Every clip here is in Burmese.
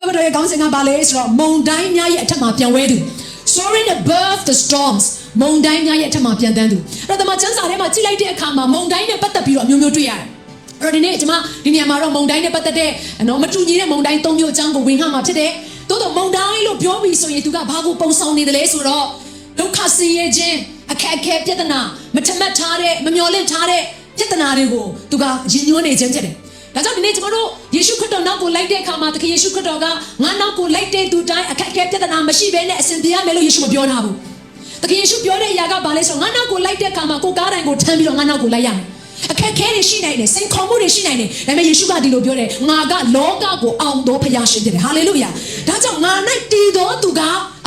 ဘယ်တော့ကောင်းစင်ကပါလဲဆိုတော့မုန်တိုင်းများရဲ့အထက်မှာပြန်ဝဲသူ soaring above the storms မုန်တိုင်းများရဲ့အထက်မှာပြန်တန်းသူအဲ့တော့ဒီမှာကျမ်းစာထဲမှာကြည့်လိုက်တဲ့အခါမှာမုန်တိုင်းနဲ့ပတ်သက်ပြီးတော့အမျိုးမျိုးတွေ့ရတယ်အဲ့တော့ဒီနေ့ကျွန်မဒီနေရာမှာတော့မုန်တိုင်းနဲ့ပတ်သက်တဲ့နော်မတူညီတဲ့မုန်တိုင်း၃မျိုးအကြောင်းကိုဝင်ခါမှာဖြစ်တယ်တိုးတော့မုန်တိုင်းလို့ပြောပြီးဆိုရင်သူကဘာကိုပုံဆောင်နေတယ်လဲဆိုတော့ဒုက္ခဆင်းရဲခြင်းအခက်အခဲပြဿနာမထမတ်ထားတဲ့မမျှော်လင့်ထားတဲ့ပြဿနာတွေကိုသူကရည်ညွှန်းနေခြင်းဖြစ်တယ်ဒါကြောင့်ဒီနေ့ကျွန်တော်တို့ယေရှုခရစ်တော်နောက်ကိုလိုက်တဲ့အခါမှာသခင်ယေရှုခရစ်တော်ကငါနောက်ကိုလိုက်တဲ့သူတိုင်းအခက်အခဲပြဿနာမရှိဘဲနဲ့အစဉ်ပြေရမယ်လို့ယေရှုမပြောထားဘူးသခင်ယေရှုပြောတဲ့အရာကဘာလဲဆိုတော့ငါနောက်ကိုလိုက်တဲ့အခါမှာကိုကားတိုင်းကိုထမ်းပြီးတော့ငါနောက်ကိုလိုက်ရမယ်အခက်အခဲတွေရှိနိုင်တယ်စိန်ခေါ်မှုတွေရှိနိုင်တယ်ဒါပေမဲ့ယေရှုကဒီလိုပြောတယ်ငါကလောကကိုအောင်တော်ဖခင်ရှင်တယ်ဟာလေလုယာဒါကြောင့်ငါ၌တည်တော်သူက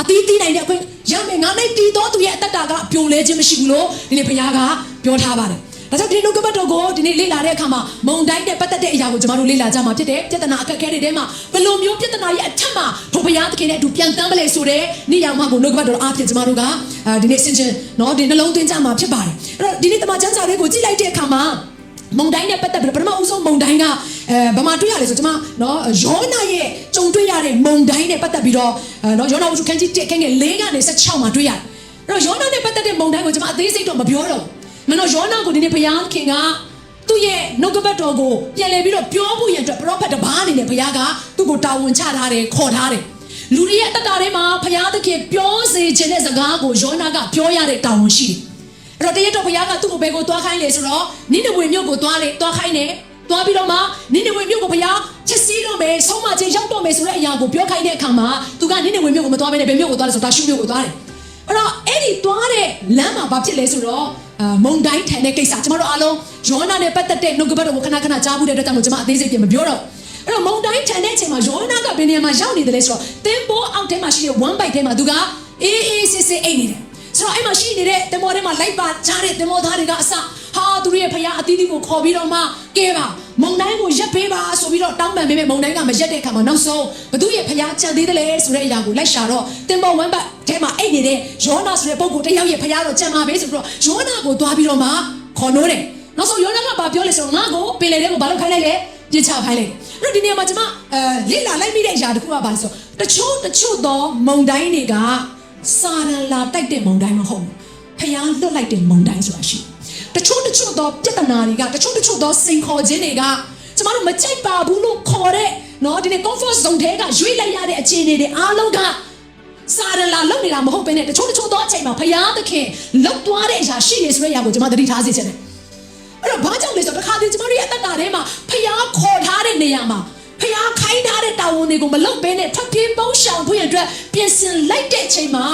အသီးသီးနိုင်တဲ့အခွင့်ရမယ်ငါ၌တည်တော်သူရဲ့အတ္တကပြိုလဲခြင်းမရှိဘူးလို့ဒီနေ့ဘုရားကပြောထားပါတယ်ဒါကြောင့်ဒီနှုတ်ကပတ်တော်ကိုဒီနေ့လေ့လာတဲ့အခါမှာမုန်တိုင်းနဲ့ပတ်သက်တဲ့အရာကိုကျွန်တော်တို့လေ့လာကြမှာဖြစ်တယ်ပြဿနာအခက်အခဲတွေထဲမှာဘယ်လိုမျိုးပြဿနာရဲ့အထက်မှာဘုရားသခင်နဲ့အတူပြန်တမ်းပလဲဆိုတဲ့နေရာမှာကိုနှုတ်ကပတ်တော်အားဖြင့်ကျွန်တော်တို့ကဒီနေ့ဆင်ခြင်နော်ဒီနှလုံးသွင်းကြမှာဖြစ်ပါတယ်အဲ့တော့ဒီနေ့တမန်ကျမ်းစာလေးကိုကြည့်လိုက်တဲ့အခါမှာမုန်တိုင်းနဲ့ပတ်သက်ပြီးပထမအဦးဆုံးမုန်တိုင်းကဘာမှတွေ့ရလဲဆိုကျွန်မနော်ယောနာရဲ့ကြုံတွေ့ရတဲ့မုန်တိုင်းနဲ့ပတ်သက်ပြီးတော့နော်ယောနာဝတ္ထုခန်းကြီး1ခန်းငယ်4ကနေ16မှာတွေ့ရတယ်အဲ့တော့ယောနာနဲ့ပတ်သက်တဲ့မုန်တိုင်းကိုကျွန်မအသေးစိတ်တော့မပြောတော့မနော်ယောနာကိုဒီနေ့ဘုရားခင်ကသူ့ရဲ့နှုတ်ကပတ်တော်ကိုပြန်လည်ပြီးတော့ပြောဖို့ရန်အတွက်ပရောဖက်တစ်ပါးအနေနဲ့ဘုရားကသူ့ကိုတာဝန်ချထားတယ်ခေါ်ထားတယ်လူတွေရဲ့အတ္တထဲမှာဘုရားသခင်ပြောစေခြင်းတဲ့စကားကိုယောနာကပြောရတဲ့တာဝန်ရှိတယ်အဲ့တော့တရက်တော့ဘုရားကသူ့ကိုဘယ်ကိုသွားခိုင်းလဲဆိုတော့နိနေဝေမြို့ကိုသွားခိုင်းတယ်သွားပြီးတော့မှနိနေဝေမြို့ကိုဘုရားချက်စီးတော့မယ်ဆုံးမခြင်းရောက်တော့မယ်ဆိုတဲ့အရာကိုပြောခိုင်းတဲ့အခါမှာသူကနိနေဝေမြို့ကိုမသွားဘဲနဲ့ဘယ်မြို့ကိုသွားလဲဆိုတော့တာရှုမြို့ကိုသွားတယ်အဲ့တော့အဲ့ဒီသွားတဲ့လမ်းမှာဘာဖြစ်လဲဆိုတော့မုန်တိုင်းထန်တဲ့ကိစ္စကျွန်တော်တို့အားလုံးယောနာနဲ့ပတ်သက်တဲ့နှုတ်ကပတ်တော်ကိုခဏခဏကြားဖို့တဲ့အတွက်ကြောင့်ကျွန်မအသေးစိတ်ပြန်မပြောတော့အဲ့တော့မုန်တိုင်းထန်တဲ့အချိန်မှာယောနာကဘယ်နေရာမှာရောက်နေတယ်လဲဆိုတော့သင်္ဘောအောက်ထဲမှာရှိတဲ့ one bite ထဲမှာသူကအေးစစ်စစ်အိတ်နေတယ်ဆိုတော့အဲ့မှာရှိနေတဲ့သင်္ဘောထဲမှာလိုက်ပါကြားတဲ့သင်္ဘောသားတွေကအစဟာသူတို့ရဲ့ဖခင်အသီးသီးကိုခေါ်ပြီးတော့မှကဲပါမုန်တိုင်းကိုရက်ပေးပါဆိုပြီးတော့တောင်းပန်ပေးမယ်မုန်တိုင်းကမရက်တဲ့အခါမှာနောက်ဆုံးဘသူရဲ့ဖခင်ကြံသေးတယ်လဲဆိုတဲ့အရာကိုလိုက်ရှာတော့သင်္ဘော one bite ထဲမှာအိတ်နေတဲ့ယောနာဆိုတဲ့ပုဂ္ဂိုလ်တစ်ယောက်ရဲ့ဖခင်တော့ကြံပါပဲဆိုပြီးတော့ယောနာကိုသွားပြီးတော့မှခေါ်နိုးတယ်နောက်ဆုံးယောနာကဘာပြောလဲဆိုတော့ငါ့ကိုပင်လယ်ထဲကိုဘာလုပ်ခိုင်းလိုက်လဲပြစ်ချခိုင်းလိုက်အဲ့တော့ဒီနေရာမှာကျွန်မလေ့လာလိုက်မိတဲ့အရာတစ်ခုကဘာလဲဆိုတချို့သောမုန်တိုင်းတွေကစာရန်လာတိုက်တဲ့မုန်တိုင်းမဟုတ်ဘူးဖျားလွတ်လိုက်တဲ့မုန်တိုင်းဆိုတာရှိတချို့သောပြဿနာတွေကတချို့သောစိန်ခေါ်ခြင်းတွေကကျမတို့မကြိုက်ပါဘူးလို့ခေါ်တဲ့နော်ဒီနေ့ comfort zone ထဲကရွေ့လိုက်ရတဲ့အခြေအနေတွေအားလုံးကစာရန်လာလုံနေတာမဟုတ်ဘဲနဲ့တချို့သောအချိန်မှာဖျားသခင်လှုပ်သွားတဲ့အရာရှိနေဆိုတဲ့အရာကိုကျမသတိထားစေချင်တယ်အဲ့တော့ဘာကြောင့်လဲဆိုတော့တစ်ခါတည်းကျမတို့ရဲ့အသက်တာထဲမှာဖျားခေါ်ထားတဲ့နေရာမှာဖျားခိုင်းထားတဲ့တာဝန်တွေကိုမလုပ်ဘဲနဲ့ထွက်ပြေးပုန်းရှောင်ဖို့ရအတွက်ပြင်ဆင်လိုက်တဲ့အချိန်မှာ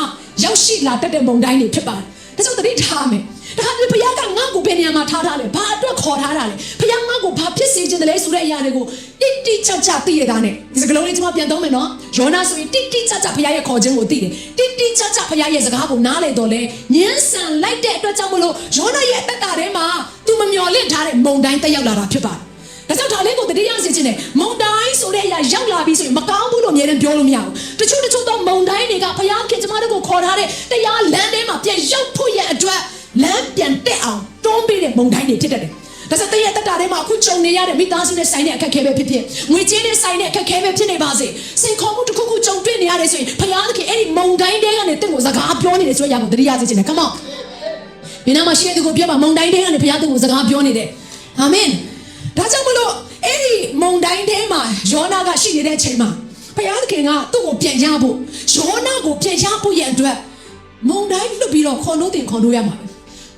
ရောက်ရှိလာတတ်တဲ့မုန်တိုင်းတွေဖြစ်ပါတယ်ဒါကြောင့်သတိထားမယ်ဒါကဘုရားကငါ့ကိုဘယ်နေရာမှာထားထားလဲဘာအတွက်ခေါ်ထားတာလဲဘုရားငါ့ကိုဘာဖြစ်စေချင်တယ်လဲဆိုတဲ့အရာတွေကိုတိကျသိရတာနဲ့ဒီစကားလုံးလေးကျွန်မပြန်သုံးမယ်နော်ယောနာဆိုရင်တိကျဘုရားရဲ့ခေါ်ခြင်းကိုသိတယ်တိကျဘုရားရဲ့စကားကိုနားလည်တော့လဲညှင်းဆန်လိုက်တဲ့အတွက်ကြောင့်မလို့ယောနာရဲ့အသက်တာထဲမှာသူမမျှော်လင့်ထားတဲ့မုန်တိုင်းတက်ရောက်လာတာဖြစ်ပါတယ်ဒါကြောင့်ဒါလေးကိုတတိယစေခြင်းနဲ့မုန်တိုင်းဆိုတဲ့အရာရောက်လာပြီးဆိုရင်မကောင်းဘူးလို့အမြဲတမ်းပြောလို့မရဘူးတချို့သောမုန်တိုင်းတွေကဘုရားခင်ကျမတို့ကိုခေါ်ထားတဲ့တရားလမ်းထဲမှာပြန်ရောက်ဖို့ရအတွက်လမ်းပြန်တက်အောင်တွန်းပေးတဲ့မုန်တိုင်းတွေဖြစ်တတ်တယ်ဒါဆိုတရဲ့တက်တာထဲမှာအခုကြုံနေရတဲ့မိသားစုနဲ့ဆိုင်တဲ့အခက်အခဲပဲဖြစ်ငွေကြေးနဲ့ဆိုင်တဲ့အခက်အခဲပဲဖြစ်နေပါစေစိန်ခေါ်မှုတစ်ခုခုကြုံတွေ့နေရတယ်ဆိုရင်ဘုရားသခင်အဲ့ဒီမုန်တိုင်းတွေကနေတင့်ကိုစကားပြောနေတယ်ဆိုရအောင်တတိယစေခြင်းနဲ့ come on ဘယ်နာမှာရှိတဲ့သူကိုပြောပါမုန်တိုင်းတွေကနေဘုရားသခင်ကိုစကားပြောနေတယ်အာမင်ဒါကြောင့်မလို့အဲ့ဒီမုန်တိုင်းထဲမှာယောနာကရှိနေတဲ့အချိန်မှာဘုရားသခင်ကသူ့ကိုပြန်ရဖို့ယောနာကိုပြန်ရဖို့ရန်အတွက်မုန်တိုင်းလွတ်ပြီးတော့ခေါ်လို့ရမှာပဲ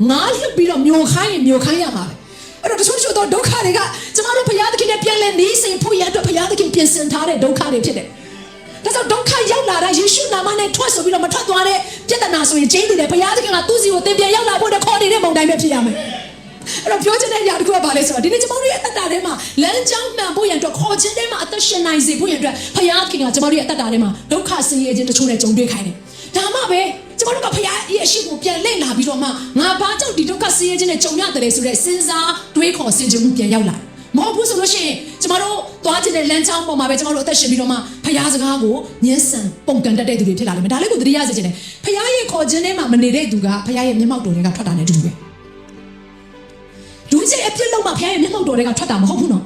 ငါလွတ်ပြီးတော့မြို့ခိုင်းရမှာပဲအဲ့တော့တချို့သောဒုက္ခတွေကကျမတို့ဘုရားသခင်နဲ့ပြန်လဲနေစဉ်ဖို့ရန်အတွက်ဘုရားသခင်ပြင်ဆင်ထားတဲ့ဒုက္ခတွေဖြစ်တယ်ဒါကြောင့်ဒုက္ခရောက်လာတာယေရှုနာမနဲ့ထွက်ဆိုပြီးတော့မထွက်သွားတဲ့ပြဿနာဆိုရင်ကျင်းတယ်ဘုရားသခင်ကသူ့စီကိုသင်ပြန်ရောက်လာဖို့ခေါ်နေတဲ့မုန်တိုင်းပဲဖြစ်ရမယ်အဲ့တော့ပြောချင်တဲ့အရာတစ်ခုကဘာလဲဆိုတော့ဒီနေ့ကျမတို့ရဲ့အတ္တထဲမှာလမ်းကြောင်းမှန်ဖို့ရန်အတွက်ခေါ်ခြင်းထဲမှာအသက်ရှင်နိုင်စေဖို့ရန်အတွက်ဘုရားခင်ကကျမတို့ရဲ့အတ္တထဲမှာဒုက္ခဆင်းရဲခြင်းတချို့နဲ့ကြုံတွေ့ခိုင်းတယ်ဒါမှပဲကျမတို့ကဘုရားရဲ့အရှိကိုပြန်လေ့လာပြီးတော့မှငါဘာကြောင့်ဒီဒုက္ခဆင်းရဲခြင်းနဲ့ကြုံရတယ်ဆိုတဲ့စဉ်းစားတွေးခေါ်ဆင်ခြင်မှုပြန်ရောက်လာမဟုတ်ဘူးဆိုလို့ရှိရင်ကျမတို့သွားခြင်းတဲ့လမ်းကြောင်းပေါ်မှာပဲကျမတို့အသက်ရှင်ပြီးတော့မှဘုရားစကားကိုညှင်းဆန်ပုံကန်တတ်တဲ့သူတွေဖြစ်လာလိမ့်မယ်ဒါလေးကိုသတိရစေချင်တယ်ဘုရားရဲ့ခေါ်ခြင်းထဲမှာမနေတဲ့သူကဘုရားရဲ့မျက်မှောက်တော်တွေကထွက်တာနဲ့တူတယ်လူကြီးအပြစ်လုံးမှာဘုရားရဲ့မျက်မှောက်တော်တွေကထွက်တာမဟုတ်ဘူးနော်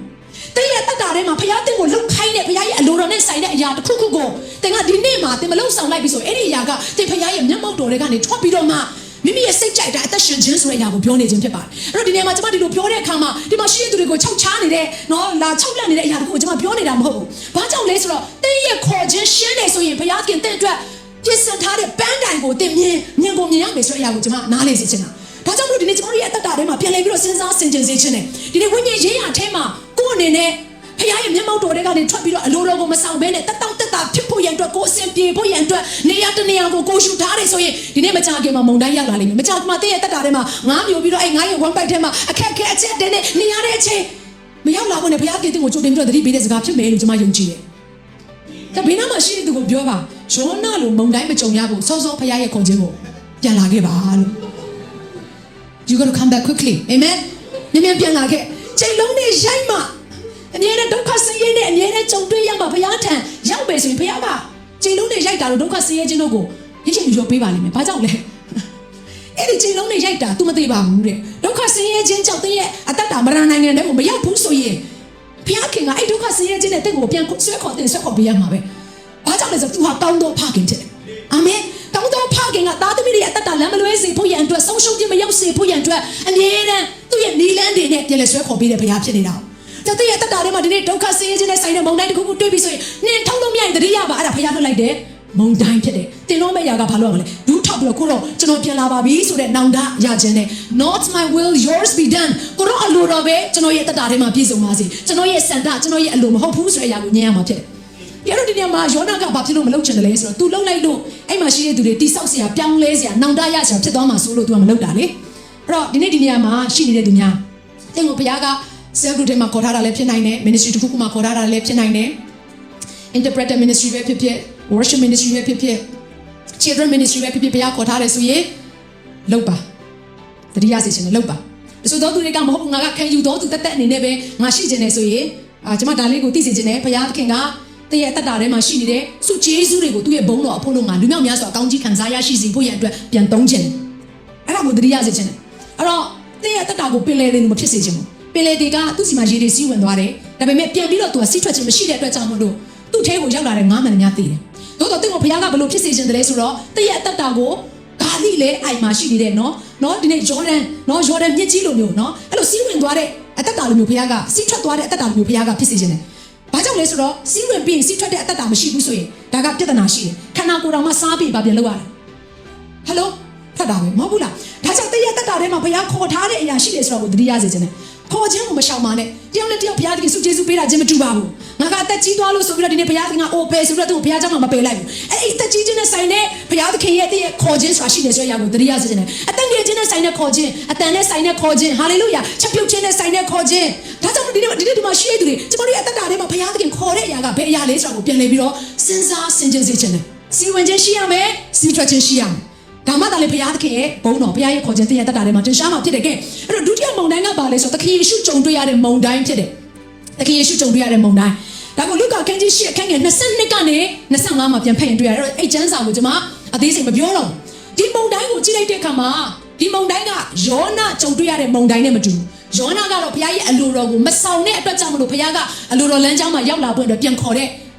တဲ့ရဲ့တက်တာထဲမှာဖခင်တင်ကိုလှုပ်ခိုင်းတဲ့ဖခင်ရဲ့အလိုတော်နဲ့ဆိုင်တဲ့အရာတစ်ခုခုကိုတင်ကဒီနေ့မှာတင်မလှုပ်ဆောင်လိုက်ပြီဆိုအဲ့ဒီအရာကတင်ဖခင်ရဲ့မျက်မှောက်တော်တွေကနေထွက်ပြီးတော့မှမိမိရဲ့စိတ်ကြိုက်တဲ့အသက်ရှင်ခြင်းဆိုတဲ့အရာကိုပြောနေခြင်းဖြစ်ပါတယ်အဲ့တော့ဒီနေ့မှာကျွန်မဒီလိုပြောတဲ့အခါမှာဒီမှာရှိတဲ့သူတွေကိုခြောက်ချားနေတဲ့နော်လာခြောက်လက်နေတဲ့အရာတွေကိုကျွန်မပြောနေတာမဟုတ်ဘူးဘာကြောင့်လဲဆိုတော့တင်ရဲ့ခေါ်ခြင်းရှင်းနေဆိုရင်ဖခင်တင်အတွက်ပြစ်စင်ထားတဲ့ပန်းတိုင်ကိုတင်မြင်ကိုမြင်ရမယ်ဆိုတဲ့အရာကိုကျွန်မနားလေစေချင်တာဒါကြောင့်မလို့ဒီနေ့ကျွန်တော်တို့ရဲ့အသက်တာထဲမှာပြန်လည်ပြီးတော့စဉ်းစားဆင်ခြင်စေချင်တယ်ဒီနေ့ဝိညာဉ်ရေးရာထဲမှာကိုယ်အနေနဲ့ဖခင်ရဲ့မျက်မှောက်တော်တွေကနေထွက်ပြီးတော့အလိုတော်ကိုမဆောင်ဘဲနဲ့တက်တာဖြစ်ဖို့ရန်အတွက်ကိုယ်အစဉ်ပြေဖို့ရန်အတွက်နေရာတနေရာကိုကိုရှုထားတယ်ဆိုရင်ဒီနေ့မကြခင်မှာမုန်တိုင်းရောက်လာလိမ့်မယ်မကြခင်မှာတည့်ရဲ့တက်တာထဲမှာငားမျိုးပြီးတော့အဲ့ငားရဲ့ဝမ်ပိုက်ထဲမှာအခက်အချက်တဲနဲ့နေရာတဲ့အချိန်မရောက်လာဘူးနဲ့ဖခင်တင်ကိုကြိုတင်ပြီးတော့သတိပေးတဲ့စကားဖြစ်မယ်လို့ကျွန်မယုံကြည်တယ်ဒါဘေးနားမှာရှိတဲ့သူကိုပြောပါယောနာလိုမုန်တိုင်းမကြုံရဘူးစောစောဖခင်ရဲ့ခေါ်ခြင်းကိုပြန်လာခဲ့ပါလို့ You got to come back quickly amen မြန်မြန်ပြန်လာခဲ့ချိန်လုံးနဲ့ရိုက်မှအမြဲတမ်းဒုက္ခဆင်းရဲနဲ့အမြဲတမ်းကြုံတွေ့ရမှာဘုရားထံရောက်မယ်ဆိုရင်ဘုရားကချိန်လုံးနဲ့ရိုက်တာလို့ဒုက္ခဆင်းရဲခြင်းတို့ကိုရစ်ရောပေးပါလိမ့်မယ်။ဘာကြောင့်လဲ။အဲ့ဒီချိန်လုံးနဲ့ရိုက်တာ तू မသိပါဘူးတဲ့။ဒုက္ခဆင်းရဲခြင်းကြောင့်တည်းရဲ့အတ္တမရနိုင်ငံတဲ့ကိုမရောက်ဘူးဆိုရင်ဘုရားခင်ကအဲ့ဒုက္ခဆင်းရဲခြင်းနဲ့တင့်ကိုပြန်ဆွဲခေါ်ပေးရမှာပဲ။ဘာကြောင့်လဲဆိုတော့ तू ဟာကောင်းသောဖခင်ဖြစ်တယ်။အာမင်။ကောင်းသောဖခင်ကသားသမီးတွေအတ္တလမ်းမလွဲစေဖို့ရန်အတွက်ဆုံးရှုံးခြင်းမရောက်စေဖို့ရန်အတွက်အမြဲတမ်းသူ့ရဲ့နီလန်းတွေနဲ့ပြန်လဲဆွဲခေါ်ပေးတဲ့ဘုရားဖြစ်နေတာ။ကျတဲ့တက်တာထဲမှာဒီနေ့ဒုက္ခဆင်းရဲခြင်းနဲ့ဆိုင်တဲ့မုန်တိုင်းတစ်ခုခုတွေ့ပြီးဆိုရင်နင်ထုံးလို့မရရင်တတိယပါအဲ့ဒါဖျားလွှတ်လိုက်တယ်မုန်တိုင်းဖြစ်တယ်တင်တော့မဲ့ຢာကဘာလို့ရမလဲဒူးထောက်ပြီးတော့ကိုတော့ကျွန်တော်ပြန်လာပါပြီဆိုတဲ့နောင်တရခြင်းနဲ့ not my will yours be done ကိုတော့အလိုတော်ပဲကျွန်တော်ရဲ့တက်တာထဲမှာပြည့်စုံပါစေကျွန်တော်ရဲ့စန္ဒကျွန်တော်ရဲ့အလိုမဟုတ်ဘူးဆိုတဲ့အရာကိုညံ့ရမှာဖြစ်တယ်ပြတော့ဒီနေ့မှာယောနာကဘာဖြစ်လို့မလုပ်ချင်တယ်လဲဆိုတော့ तू လှုပ်လိုက်လို့အဲ့မှာရှိတဲ့သူတွေတိဆောက်เสียပြောင်းလဲเสียနောင်တရเสียဖြစ်သွားမှာဆိုလို့ तू ကမလုပ်တာလေအဲ့တော့ဒီနေ့ဒီနေရာမှာရှိနေတဲ့သူများတင်ကိုဘုရားကcell group ထဲမှာခေါ်ထားတာလည်းဖြစ်နိုင်တယ် ministry တစ်ခုခုမှာခေါ်ထားတာလည်းဖြစ်နိုင်တယ် interpreter ministry ပဲဖြစ်ဖြစ် worship ministry ပဲဖြစ်ဖြစ် children ministry ပဲဖြစ်ဖြစ်ဘုရားခေါ်ထားတယ်ဆိုရင်လုပ်ပါတတိယစီခြင်းနဲ့လုပ်ပါဆိုတော့သူတွေကမဟုတ်ဘူးငါကခံယူတော့သူတက်အနေနဲ့ပဲငါရှိခြင်းနဲ့ဆိုရင်ကျွန်မဒါလေးကိုသိစေခြင်းနဲ့ဘုရားသခင်ကတည့်ရဲ့အတ္တထဲမှာရှိနေတဲ့စုဂျေဇုတွေကိုသူ့ရဲ့ဘုန်းတော်အဖို့လို့ငါလူမြောက်များစွာအကောင်းကြီးခံစားရရှိစေဖို့ရန်အတွက်ပြန်သုံးခြင်းအဲ့ဒါကိုတတိယစီခြင်းနဲ့အဲ့တော့တည့်ရဲ့အတ္တကိုပင်လယ်တွေမဖြစ်စေခြင်းဘူးပင်လေတွေကသူ့စီမှာရေတွေစီးဝင်သွားတယ်ဒါပေမဲ့ပြန်ပြီးတော့သူကစီးထွက်ခြင်းမရှိတဲ့အတွက်ကြောင့်မို့လို့သူ့ထဲကိုရောက်လာတဲ့ငါးမှန်များသိတယ်သို့တော့သူ့ကိုဘုရားကဘလို့ဖြစ်စေခြင်းတည်းဆိုတော့တည့်ရဲ့အတ္တကိုဂါလိလည်းအိုင်မှာရှိနေတဲ့နော်ဒီနေ့ဂျော်ဒန်မြစ်ကြီးလိုမျိုးနော်အဲ့လိုစီးဝင်သွားတဲ့အတ္တလိုမျိုးဘုရားကစီးထွက်သွားတဲ့အတ္တလိုမျိုးဘုရားကဖြစ်စေခြင်းတယ်ဘာကြောင့်လဲဆိုတော့စီးဝင်ပြီးစီးထွက်တဲ့အတ္တမရှိဘူးဆိုရင်ဒါကပြဿနာရှိတယ်ခန္ဓာကိုယ်တော်မှာစားပြီးပါပြန်လောက်ရတယ်ဟယ်လိုဖတ်တာပဲမဟုတ်ဘူးလားဒါကြောင့်တည့်ရဲ့အတ္တထဲမှာဘုရားခေါ်ထားတဲ့အရာရှိတယ်ဆိုတော့ကိုသတိရစေခြင်းတယ်ခေါ်ခြင်းကိုမရှောင်ပါနဲ့တယောက်နဲ့တယောက်ဘုရားသခင်ဆုကျေးဇူးပေးတာချင်းမတူပါဘူးငါကအသက်ကြီးသွားလို့ဆိုပြီးတော့ဒီနေ့ဘုရားသခင်ကအိုပယ်ဆိုပြီးတော့သူ့ကိုဘုရားเจ้าမှာမပယ်လိုက်ဘူးအဲ့ဒီအသက်ကြီးခြင်းနဲ့ဆိုင်တဲ့ဘုရားသခင်ရဲ့တည့်ရဲ့ခေါ်ခြင်းဆိုတာရှိတယ်ဆိုရအောင်တရားစေခြင်းနဲ့အသက်ငယ်ခြင်းနဲ့ဆိုင်တဲ့ခေါ်ခြင်းအတန်နဲ့ဆိုင်တဲ့ခေါ်ခြင်းဟာလေလုယာချက်ပြုတ်ခြင်းနဲ့ဆိုင်တဲ့ခေါ်ခြင်းဒါကြောင့်ဒီနေ့ဒီမှာရှိရတဲ့သူတွေကျွန်တော်တို့ရဲ့အသက်တာထဲမှာဘုရားသခင်ခေါ်တဲ့အရာကဘယ်အရာလဲဆိုတာကိုပြန်လည်ပြီးတော့စဉ်းစားဆင်ခြင်စေခြင်းနဲ့စီဝင်ခြင်းရှိရမယ်စီထွက်ခြင်းရှိရမယ်ဒါမှသာလေဘုရားသခင်ရဲ့ဘုန်းတော်ဘုရားရဲ့ခေါ်ခြင်းတရားတတ်တာတွေမှာတင်ရှားမှာဖြစ်တယ်ကဲအဲ့တော့ဒုတိယမုန်တိုင်းကပါလဲဆိုသခင်ယေရှုကြုံတွေ့ရတဲ့မုန်တိုင်းဖြစ်တယ်သခင်ယေရှုကြုံတွေ့ရတဲ့မုန်တိုင်းဒါကိုလုကာခန်းကြီး8အခန်းငယ်22ကနေ25မှာပြန်ဖတ်ရင်တွေ့ရတယ်အဲ့ကျမ်းစာကိုကျွန်မအသေးစိတ်မပြောတော့ဒီမုန်တိုင်းကိုကြည့်လိုက်တဲ့အခါမှာဒီမုန်တိုင်းကယောနာကြုံတွေ့ရတဲ့မုန်တိုင်းနဲ့မတူဘူးယောနာကတော့ဘုရားရဲ့အလိုတော်ကိုမဆောင်တဲ့အတွက်ကြောင့်မလို့ဘုရားကအလိုတော်လမ်းကြောင်းမှာရောက်လာဖို့အတွက်ပြန်ခေါ်တဲ့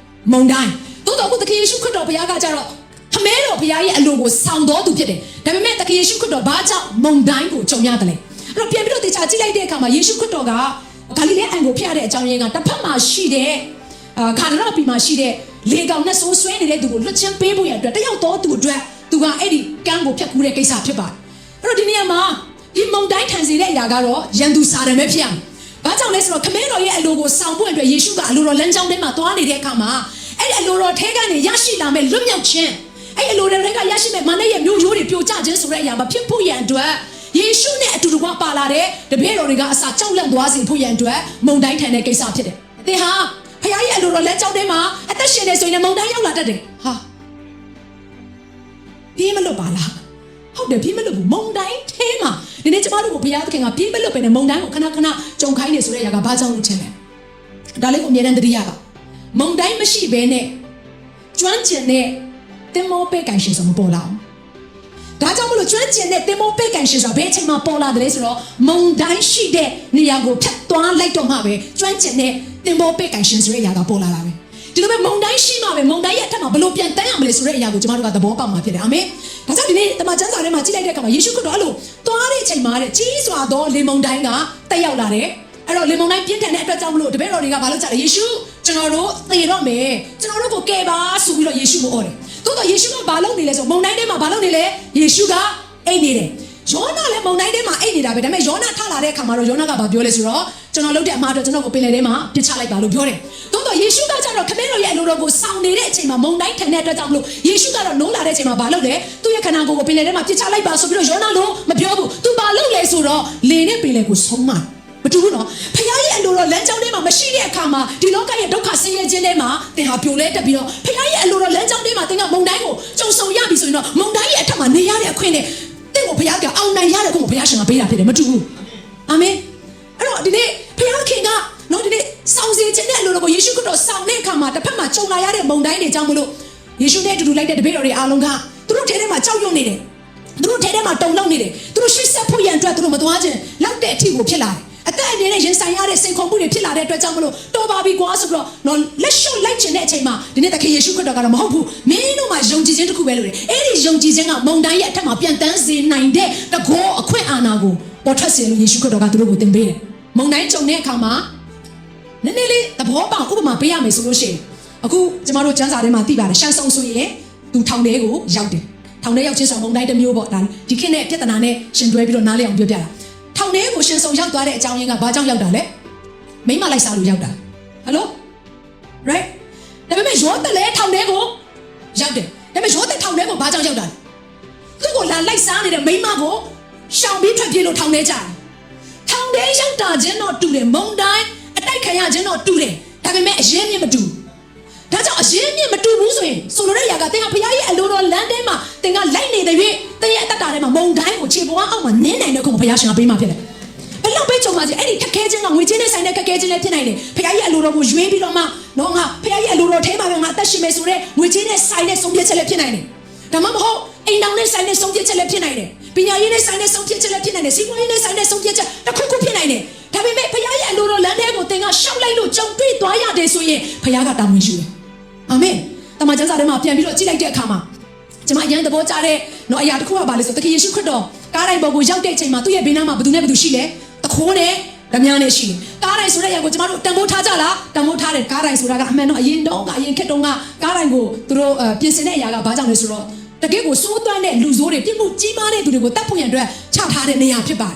မုန်တိုင်းသို့တော်ကိုသခင်ယေရှုခရစ်တော်ဘုရားကကြတော့ခမဲတော်ဘုရားရဲ့အလိုကိုဆောင်တော်သူဖြစ်တယ်ဒါပေမဲ့သခင်ယေရှုခရစ်တော်ဘာကြောင့်မုန်တိုင်းကိုကြုံရတယ်လဲအဲ့တော့ပြန်ပြီးတော့တေချာကြည့်လိုက်တဲ့အခါမှာယေရှုခရစ်တော်ကဂါလိလဲအံကိုဖျက်တဲ့အကြောင်းရင်းကတစ်ဖက်မှာရှိတဲ့ခါရနာပီမှာရှိတဲ့လေကောင်နဲ့ဆိုးဆွဲနေတဲ့သူကိုလွတ်ချင်းပေးဖို့ရအတွက်တယောက်တော့သူအတွက်သူကအဲ့ဒီကန်းကိုဖျက်ကူးတဲ့ကိစ္စဖြစ်ပါတယ်အဲ့တော့ဒီနေရာမှာဒီမုန်တိုင်းထန်စေတဲ့အရာကတော့ရန်သူစာတယ်ပဲဖြစ်ရမယ်ဘာကြောင့်လဲဆိုတော့ခမဲတော်ရဲ့အလိုကိုဆောင်ဖို့အတွက်ယေရှုကအလိုတော်လမ်းကြောင်းထဲမှာသွားနေတဲ့အခါမှာအဲ့ဒီအလိုတော်ထဲကနေရရှိလာမဲ့လွတ်မြောက်ခြင်းအဲ့အလိုတော်တွေကရရှိမဲ့မန္တရဲ့မျိုးရိုးတွေပြိုကျခြင်းဆိုတဲ့အရာမှာဖြစ်ဖို့ရန်အတွက်ယေရှုနဲ့အတူတကွပါလာတဲ့တပည့်တော်တွေကအစာကြောက်လန့်သွားစေဖို့ရန်အတွက်မုန်တိုင်းထန်တဲ့ကိစ္စဖြစ်တယ်။သင်ဟာဖခင်ရဲ့အလိုတော်လက်ကြောင်းထဲမှာအသက်ရှင်နေဆိုရင်မုန်တိုင်းရောက်လာတတ်တယ်။ဟာပြေးမလွတ်ပါလား။ဟုတ်တယ်ပြေးမလွတ်ဘူးမုန်တိုင်းထဲမှာဒီနေ့ကျမတို့ကိုဘုရားသခင်ကပြေးမလွတ်ပဲနဲ့မုန်တိုင်းကိုခဏခဏကြုံခိုင်းနေဆိုတဲ့အရာကဘာကြောင့်လို့ထင်လဲ။ဒါလေးကိုအမြဲတမ်းသတိရပါ။မုန်တိုင်းမရှိဘဲနဲ့ကျွမ်းကျင်တဲ့တင်မောပဲကန်ရှင်ဆိုမပေါ်လာဘူး။ဒါကြောင့်မလို့ကျွမ်းကျင်တဲ့တင်မောပဲကန်ရှင်ဆိုတာဘယ်အချိန်မှပေါ်လာတယ်လဲဆိုတော့မုန်တိုင်းရှိတဲ့နေရာကိုဖြတ်သွားလိုက်တော့မှပဲကျွမ်းကျင်တဲ့ တင်ပေါ်ပိတ်ကန်ရှင်ဆိုတဲ့အရာကပေါ်လာတာပဲဒီလိုပဲမုန်တိုင်းရှိမှပဲမုန်တိုင်းရဲ့အထက်မှာဘလို့ပြန်တန်းရမလဲဆိုတဲ့အရာကိုကျမတို့ကသဘောပေါက်မှာဖြစ်တယ်အာမင်ဒါကြောင့်ဒီနေ့တမန်ကျမ်းစာထဲမှာကြည့်လိုက်တဲ့အခါမှာယေရှုခရစ်တော်အဲ့လိုသွားတဲ့အချိန်မှာတဲ့ကြီးစွာသောလေမုန်တိုင်းကတက်ရောက်လာတယ်အဲ့တော့လေမုန်တိုင်းပြင်းထန်တဲ့အတွက်ကြောင့်မလို့တပည့်တော်တွေကဘာလုပ်ကြလဲယေရှုကျွန်တော်တို့သေတော့မယ်ကျွန်တော်တို့ကိုကယ်ပါဆိုပြီးတော့ယေရှုကိုအော်တယ်သို့တော့ယေရှုကဘာလုပ်နေလဲဆိုမုန်တိုင်းထဲမှာဘာလုပ်နေလဲယေရှုကအိတ်နေတယ်ယောနာလည်းမုန်တိုင်းထဲမှာအိတ်နေတာပဲဒါပေမဲ့ယောနာထလာတဲ့အခါမှာတော့ယောနာကဘာပြောလဲဆိုတော့ကျွန်တော်လုပ်တဲ့အမှားတော့ကျွန်တော်ကိုပင်လယ်ထဲမှာပြစ်ချလိုက်ပါလို့ပြောတယ်သို့တော့ယေရှုကကျတော့ခမင်းတော်ရဲ့အလိုတော်ကိုစောင့်နေတဲ့အချိန်မှာမုန်တိုင်းထန်တဲ့အတွက်ကြောင့်မလို့ယေရှုကတော့နိုးလာတဲ့အချိန်မှာဘာလုပ်လဲသူ့ရဲ့ခန္ဓာကိုယ်ကိုပင်လယ်ထဲမှာပြစ်ချလိုက်ပါဆိုပြီးတော့ယောနာလို့မပြောဘူးသူဘာလုပ်လဲဆိုတော့လေနဲ့ပင်လယ်ကိုဆုံးမမတူဘူးနော်ဖခင်ရဲ့အလိုတော်လမ်းကြောင်းထဲမှာမရှိတဲ့အခါမှာဒီလောကရဲ့ဒုက္ခဆင်းရဲခြင်းထဲမှာသင်ဟာပြိုလဲတက်ပြီးတော့ဖခင်ရဲ့အလိုတော်လမ်းကြောင်းထဲမှာသင်ကမုန်တိုင်းကိုကြုံဆုံရပြီဆိုရင်တော့မုန်တိုင်းရဲ့အထက်မှာနေရတဲ့အခွင့်နဲ့တင့်ကိုဘုရားကအောင်နိုင်ရတဲ့ကိုဘုရားရှင်ကပေးတာဖြစ်တယ်မတူဘူးအာမင်အဲ့တော့ဒီနေ့ဘုရားခင်ကနော်ဒီနေ့စောင့်စီခြင်းတဲ့အလိုတော်ကိုယေရှုခရစ်တော်ဆောင်တဲ့အခါမှာတစ်ဖက်မှာကြုံလာရတဲ့မုန်တိုင်းတွေကြောင့်မလို့ယေရှုနဲ့အတူတူလိုက်တဲ့တပည့်တော်တွေအားလုံးကသူတို့ထဲထဲမှာကြောက်ရွံ့နေတယ်သူတို့ထဲထဲမှာတုန်လှုပ်နေတယ်သူတို့ရှေ့ဆက်ဖို့ရန်အတွက်သူတို့မသွားခြင်းလောက်တဲ့အထိကိုဖြစ်လာတယ်အသက်အနည်းနဲ့ရင်ဆိုင်ရတဲ့စိန်ခေါ်မှုတွေဖြစ်လာတဲ့အတွက်ကြောင့်မလို့တော်ပါပြီကွာဆိုတော့နော်လက်လျှော့လိုက်ခြင်းတဲ့အချိန်မှာဒီနေ့သခင်ယေရှုခရစ်တော်ကတော့မဟုတ်ဘူးမင်းတို့မှာယုံကြည်ခြင်းတစ်ခုပဲလို့လေအဲ့ဒီယုံကြည်ခြင်းကမုန်တိုင်းရဲ့အထက်မှာပြန်တန်းစေနိုင်တဲ့တကောအခွင့်အာဏာကိုပေါ်ထွက်စေလို့ယေရှုခရစ်တော်ကသူတို့ကိုသင်ပေးတယ်မုန်တိုင်းကြုံတဲ့အခါမှာနည်းနည်းလေးသဘောပေါက်ဥပမာပေးရမယ်ဆိုလို့ရှိရင်အခုကျမတို့ကျမ်းစာထဲမှာသိပါတယ်ရှမ်းဆုံဆိုရင်သူထောင်ထဲကိုရောက်တယ်ထောင်ထဲရောက်ခြင်းဆိုမုန်တိုင်းတစ်မျိုးပေါ့ဒါဒီခေတ်နဲ့ပြဿနာနဲ့ရှင်တွဲပြီးတော့နားလည်အောင်ပြောပြတာထောင်ထဲကိုရှင်ဆုံရောက်သွားတဲ့အကြောင်းရင်းကဘာကြောင့်ရောက်တာလဲမိမလိုက်စားလို့ရောက်တာဟယ်လို right ဒါပေမဲ့ရောတက်လဲထောင်ထဲကိုရောက်တယ်ဒါပေမဲ့ရောတက်ထောင်ထဲကိုဘာကြောင့်ရောက်တာလဲသူ့ကိုလာလိုက်စားနေတဲ့မိမကိုရှောင်ပြီးထွက်ပြေးလို့ထောင်ထဲကြတယ်ထောင်ထဲရောက်တာချင်းတော့တူတယ်မုန်တိုင်းအတိုက်ခံရခြင်းတော့တူတယ်ဒါပေမဲ့အရင်မြင့်မတူဒါကြောင့်အရင်မြင့်မတူဘူးဆိုရင်ဆိုလိုတဲ့ຢာကသင်ကဘုရားရဲ့အလိုတော်လမ်းထဲမှာသင်ကလိုက်နေတဲ့၍သင်ရဲ့အတ္တထဲမှာမုန်တိုင်းကိုခြေပေါ်အောက်မှာနင်းနိုင်တဲ့ခုဘုရားရှင်ကပေးမှဖြစ်တယ်ဘယ်လောက်ပဲကြုံပါစေအဲ့ဒီခက်ခဲခြင်းကငွေချင်းနဲ့ဆိုင်တဲ့ခက်ခဲခြင်းလည်းဖြစ်နိုင်တယ်ဘုရားရဲ့အလိုတော်ကိုရွေးပြီးတော့မှတော့ငါဘုရားရဲ့အလိုတော်ထဲမှာပဲငါအသက်ရှင်မယ်ဆိုတဲ့ငွေချင်းနဲ့ဆိုင်တဲ့ဆုံးဖြတ်ချက်လည်းဖြစ်နိုင်တယ်ဒါမှမဟုတ်အိမ်တော်နဲ့ဆိုင်တဲ့ဆုံးဖြတ်ချက်လည်းဖြစ်နိုင်တယ်ပညာရေးနဲ့ဆိုင်တဲ့ဆုံးဖြတ်ချက်လည်းဖြစ်နိုင်တယ်စီးပွားရေးနဲ့ဆိုင်တဲ့ဆုံးဖြတ်ချက်တစ်ခုခုဖြစ်နိုင်တယ်ဒါပေမဲ့ဘုရားရဲ့အလိုတော်လမ်းထဲကိုသင်ကရှောက်လိုက်လို့ကြုံတွေ့သွားရတယ်ဆိုရင်ဘုရားကတာဝန်ရှိတယ်အာမင်တမန်ကျမ်းစာထဲမှာပြန်ပြီးတော့ကြည့်လိုက်တဲ့အခါမှာကျွန်မအရင်သဘောကျတဲ့နော်အရာတစ်ခုကဘာလဲဆိုသခင်ယေရှုခရစ်တော်ကားတိုင်းပေါ်ကိုရောက်တဲ့အချိန်မှာသူ့ရဲ့ဘေးနားမှာဘယ်သူနဲ့ဘယ်သူရှိလဲတခိုးနဲ့ဓမြနဲ့ရှိတယ်ကားတိုင်းဆိုတဲ့အရာကိုကျွန်တော်တို့တန်ဖိုးထားကြလားတန်ဖိုးထားတယ်ကားတိုင်းဆိုတာကအမှန်တော့အရင်ခက်တုန်းကကားတိုင်းကိုသူတို့ပြင်ဆင်တဲ့အရာကဘာကြောင့်လဲဆိုတော့တကယ့်ကိုစိုးသွမ်းတဲ့လူဆိုးတွေပြစ်မှုကြီးမားတဲ့သူတွေကိုတတ်ဖို့ရန်အတွက်ချထားတဲ့နေရာဖြစ်ပါတ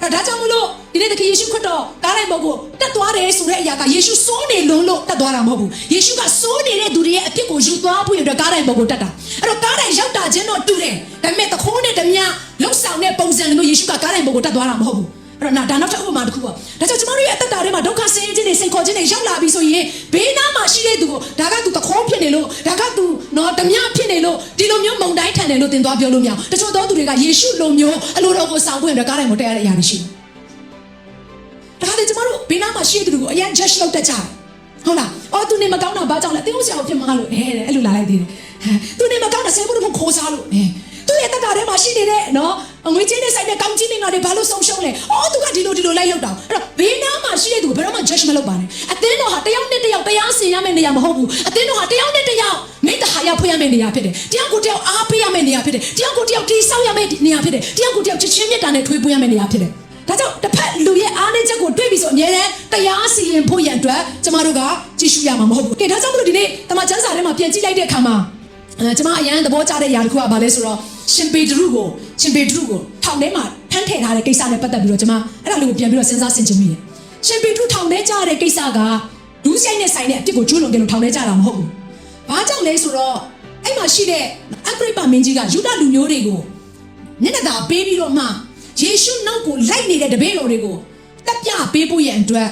ယ်ဒါကြောင့်မလို့ဒီနေ့သခင်ယေရှုခရစ်တော်ကားတိုင်းပေါ်ကိုတက်သွားတယ်ဆိုတဲ့အရာကယေရှုစိုးနေလို့တက်သွားတာမဟုတ်ဘူးယေရှုကစိုးနေတဲ့သူတွေရဲ့အပြစ်ကိုယူသွားဖို့ရတဲ့ကားတိုင်းပေါ်ကိုတက်တာအဲ့တော့ကားတိုင်းရောက်တာချင်းတော့တူတယ်ဒါပေမဲ့တခိုးနဲ့ဓမြလှုပ်ဆောင်တဲ့ပုံစံမျိုးယေရှုကကားတိုင်းပေါ်ကိုတက်သွားတာမဟုတ်ဘူးအဲ့တော့ဒါနောက်ထပ်ဥပမာတစ်ခုပေါ့ဒါကြောင့်ကျမတို့ရဲ့အသက်တာထဲမှာဒုက္ခဆင်းရဲခြင်းတွေစိတ်ခေါ်ခြင်းတွေရောက်လာပြီဆိုရင်ဘေးနားမှာရှိတဲ့သူကိုဒါကသူတခိုးဖြစ်နေလို့ဒါကသူနော်ဓမြဖြစ်နေလို့ဒီလိုမျိုးမုန်တိုင်းထန်တယ်လို့သင်သွားပြောလို့မရအောင်တချို့သောသူတွေကယေရှုလိုမျိုးအလိုတော်ကိုဆောင်ဖွင့်တဲ့ကားတိုင်းကိုတက်ရတဲ့အရာတွေရှိတယ်ဒါကတည်းကကျမတို့ဘေးနားမှာရှိတဲ့သူကိုအရင် judge လုပ်တတ်ကြတယ်ဟုတ်လားအော်သူနေမကောင်းတာဘာကြောင့်လဲတင်းဦးဆရာကိုဖြစ်မှာလို့အဲ့လိုလာလိုက်သေးတယ်သူနေမကောင်းတာဆဲဖို့တော့ခိုးစားလို့သူရဲ့တက်တာထဲမှာရှိနေတဲ့နော်ငွေချင်းနဲ့ဆိုင်တဲ့ကောင်းချင်းတွေငါတွေဘာလို့ဆုံးရှုံးလဲအော်သူကဒီလိုလိုက်ရောက်တာအဲ့တော့ဘေးနားမှာရှိတဲ့သူကိုဘယ်တော့မှ judge မလုပ်ပါနဲ့အသင်းတော်ဟာတယောက်နဲ့တယောက်တရားစီရင်ရမယ့်နေရာမဟုတ်ဘူးအသင်းတော်ဟာတယောက်နဲ့တယောက်မိတ္တဟာရဖွင့်ရမယ့်နေရာဖြစ်တယ်တယောက်ကိုတယောက်အားပေးရမယ့်နေရာဖြစ်တယ်တယောက်ကိုတယောက်တိဆောက်ရမယ့်နေရာဖြစ်တယ်တယောက်ကိုတယောက်ချစ်ချင်းမြတ်တာနဲ့ထွေးပွေးရမယ့်နေရာဖြစ်တယ်ဒါကြောင့်တစ်ဖက်လူရဲ့အားနည်းချက်ကိုတွေ့ပြီးဆိုအမြဲတမ်းတရားစီရင်ဖို့ရန်အတွက်ကျမတို့ကကြည့်ရှုရမှာမဟုတ်ဘူး။ကဲဒါကြောင့်မလို့ဒီနေ့တမန်ကျမ်းစာထဲမှာပြန်ကြည့်လိုက်တဲ့အခါမှာကျမအရင်သဘောကျတဲ့ຢာတစ်ခုကဘာလဲဆိုတော့ရှင်ပေတရုကိုထောင်ထဲမှာဖမ်းထည့်ထားတဲ့ကိစ္စနဲ့ပတ်သက်ပြီးတော့ကျမအဲ့ဒါလေးကိုပြန်ပြီးတော့စဉ်းစားဆင်ခြင်မိတယ်။ရှင်ပေတရုထောင်ထဲကြတဲ့ကိစ္စကဒူးဆိုင်နဲ့ဆိုင်တဲ့အပြစ်ကိုကျူးလွန်တယ်လို့ထောင်ထဲကြတာမဟုတ်ဘူး။ဘာကြောင့်လဲဆိုတော့အဲ့မှာရှိတဲ့အဂရိပမင်းကြီးကယူဒလူမျိုးတွေကိုမျက်နှာသာပေးပြီးတော့မှယေရှုနောက်ကိုလိုက်နေတဲ့တပည့်တော်တွေကိုတက်ပြပေးဖို့ရန်အတွက်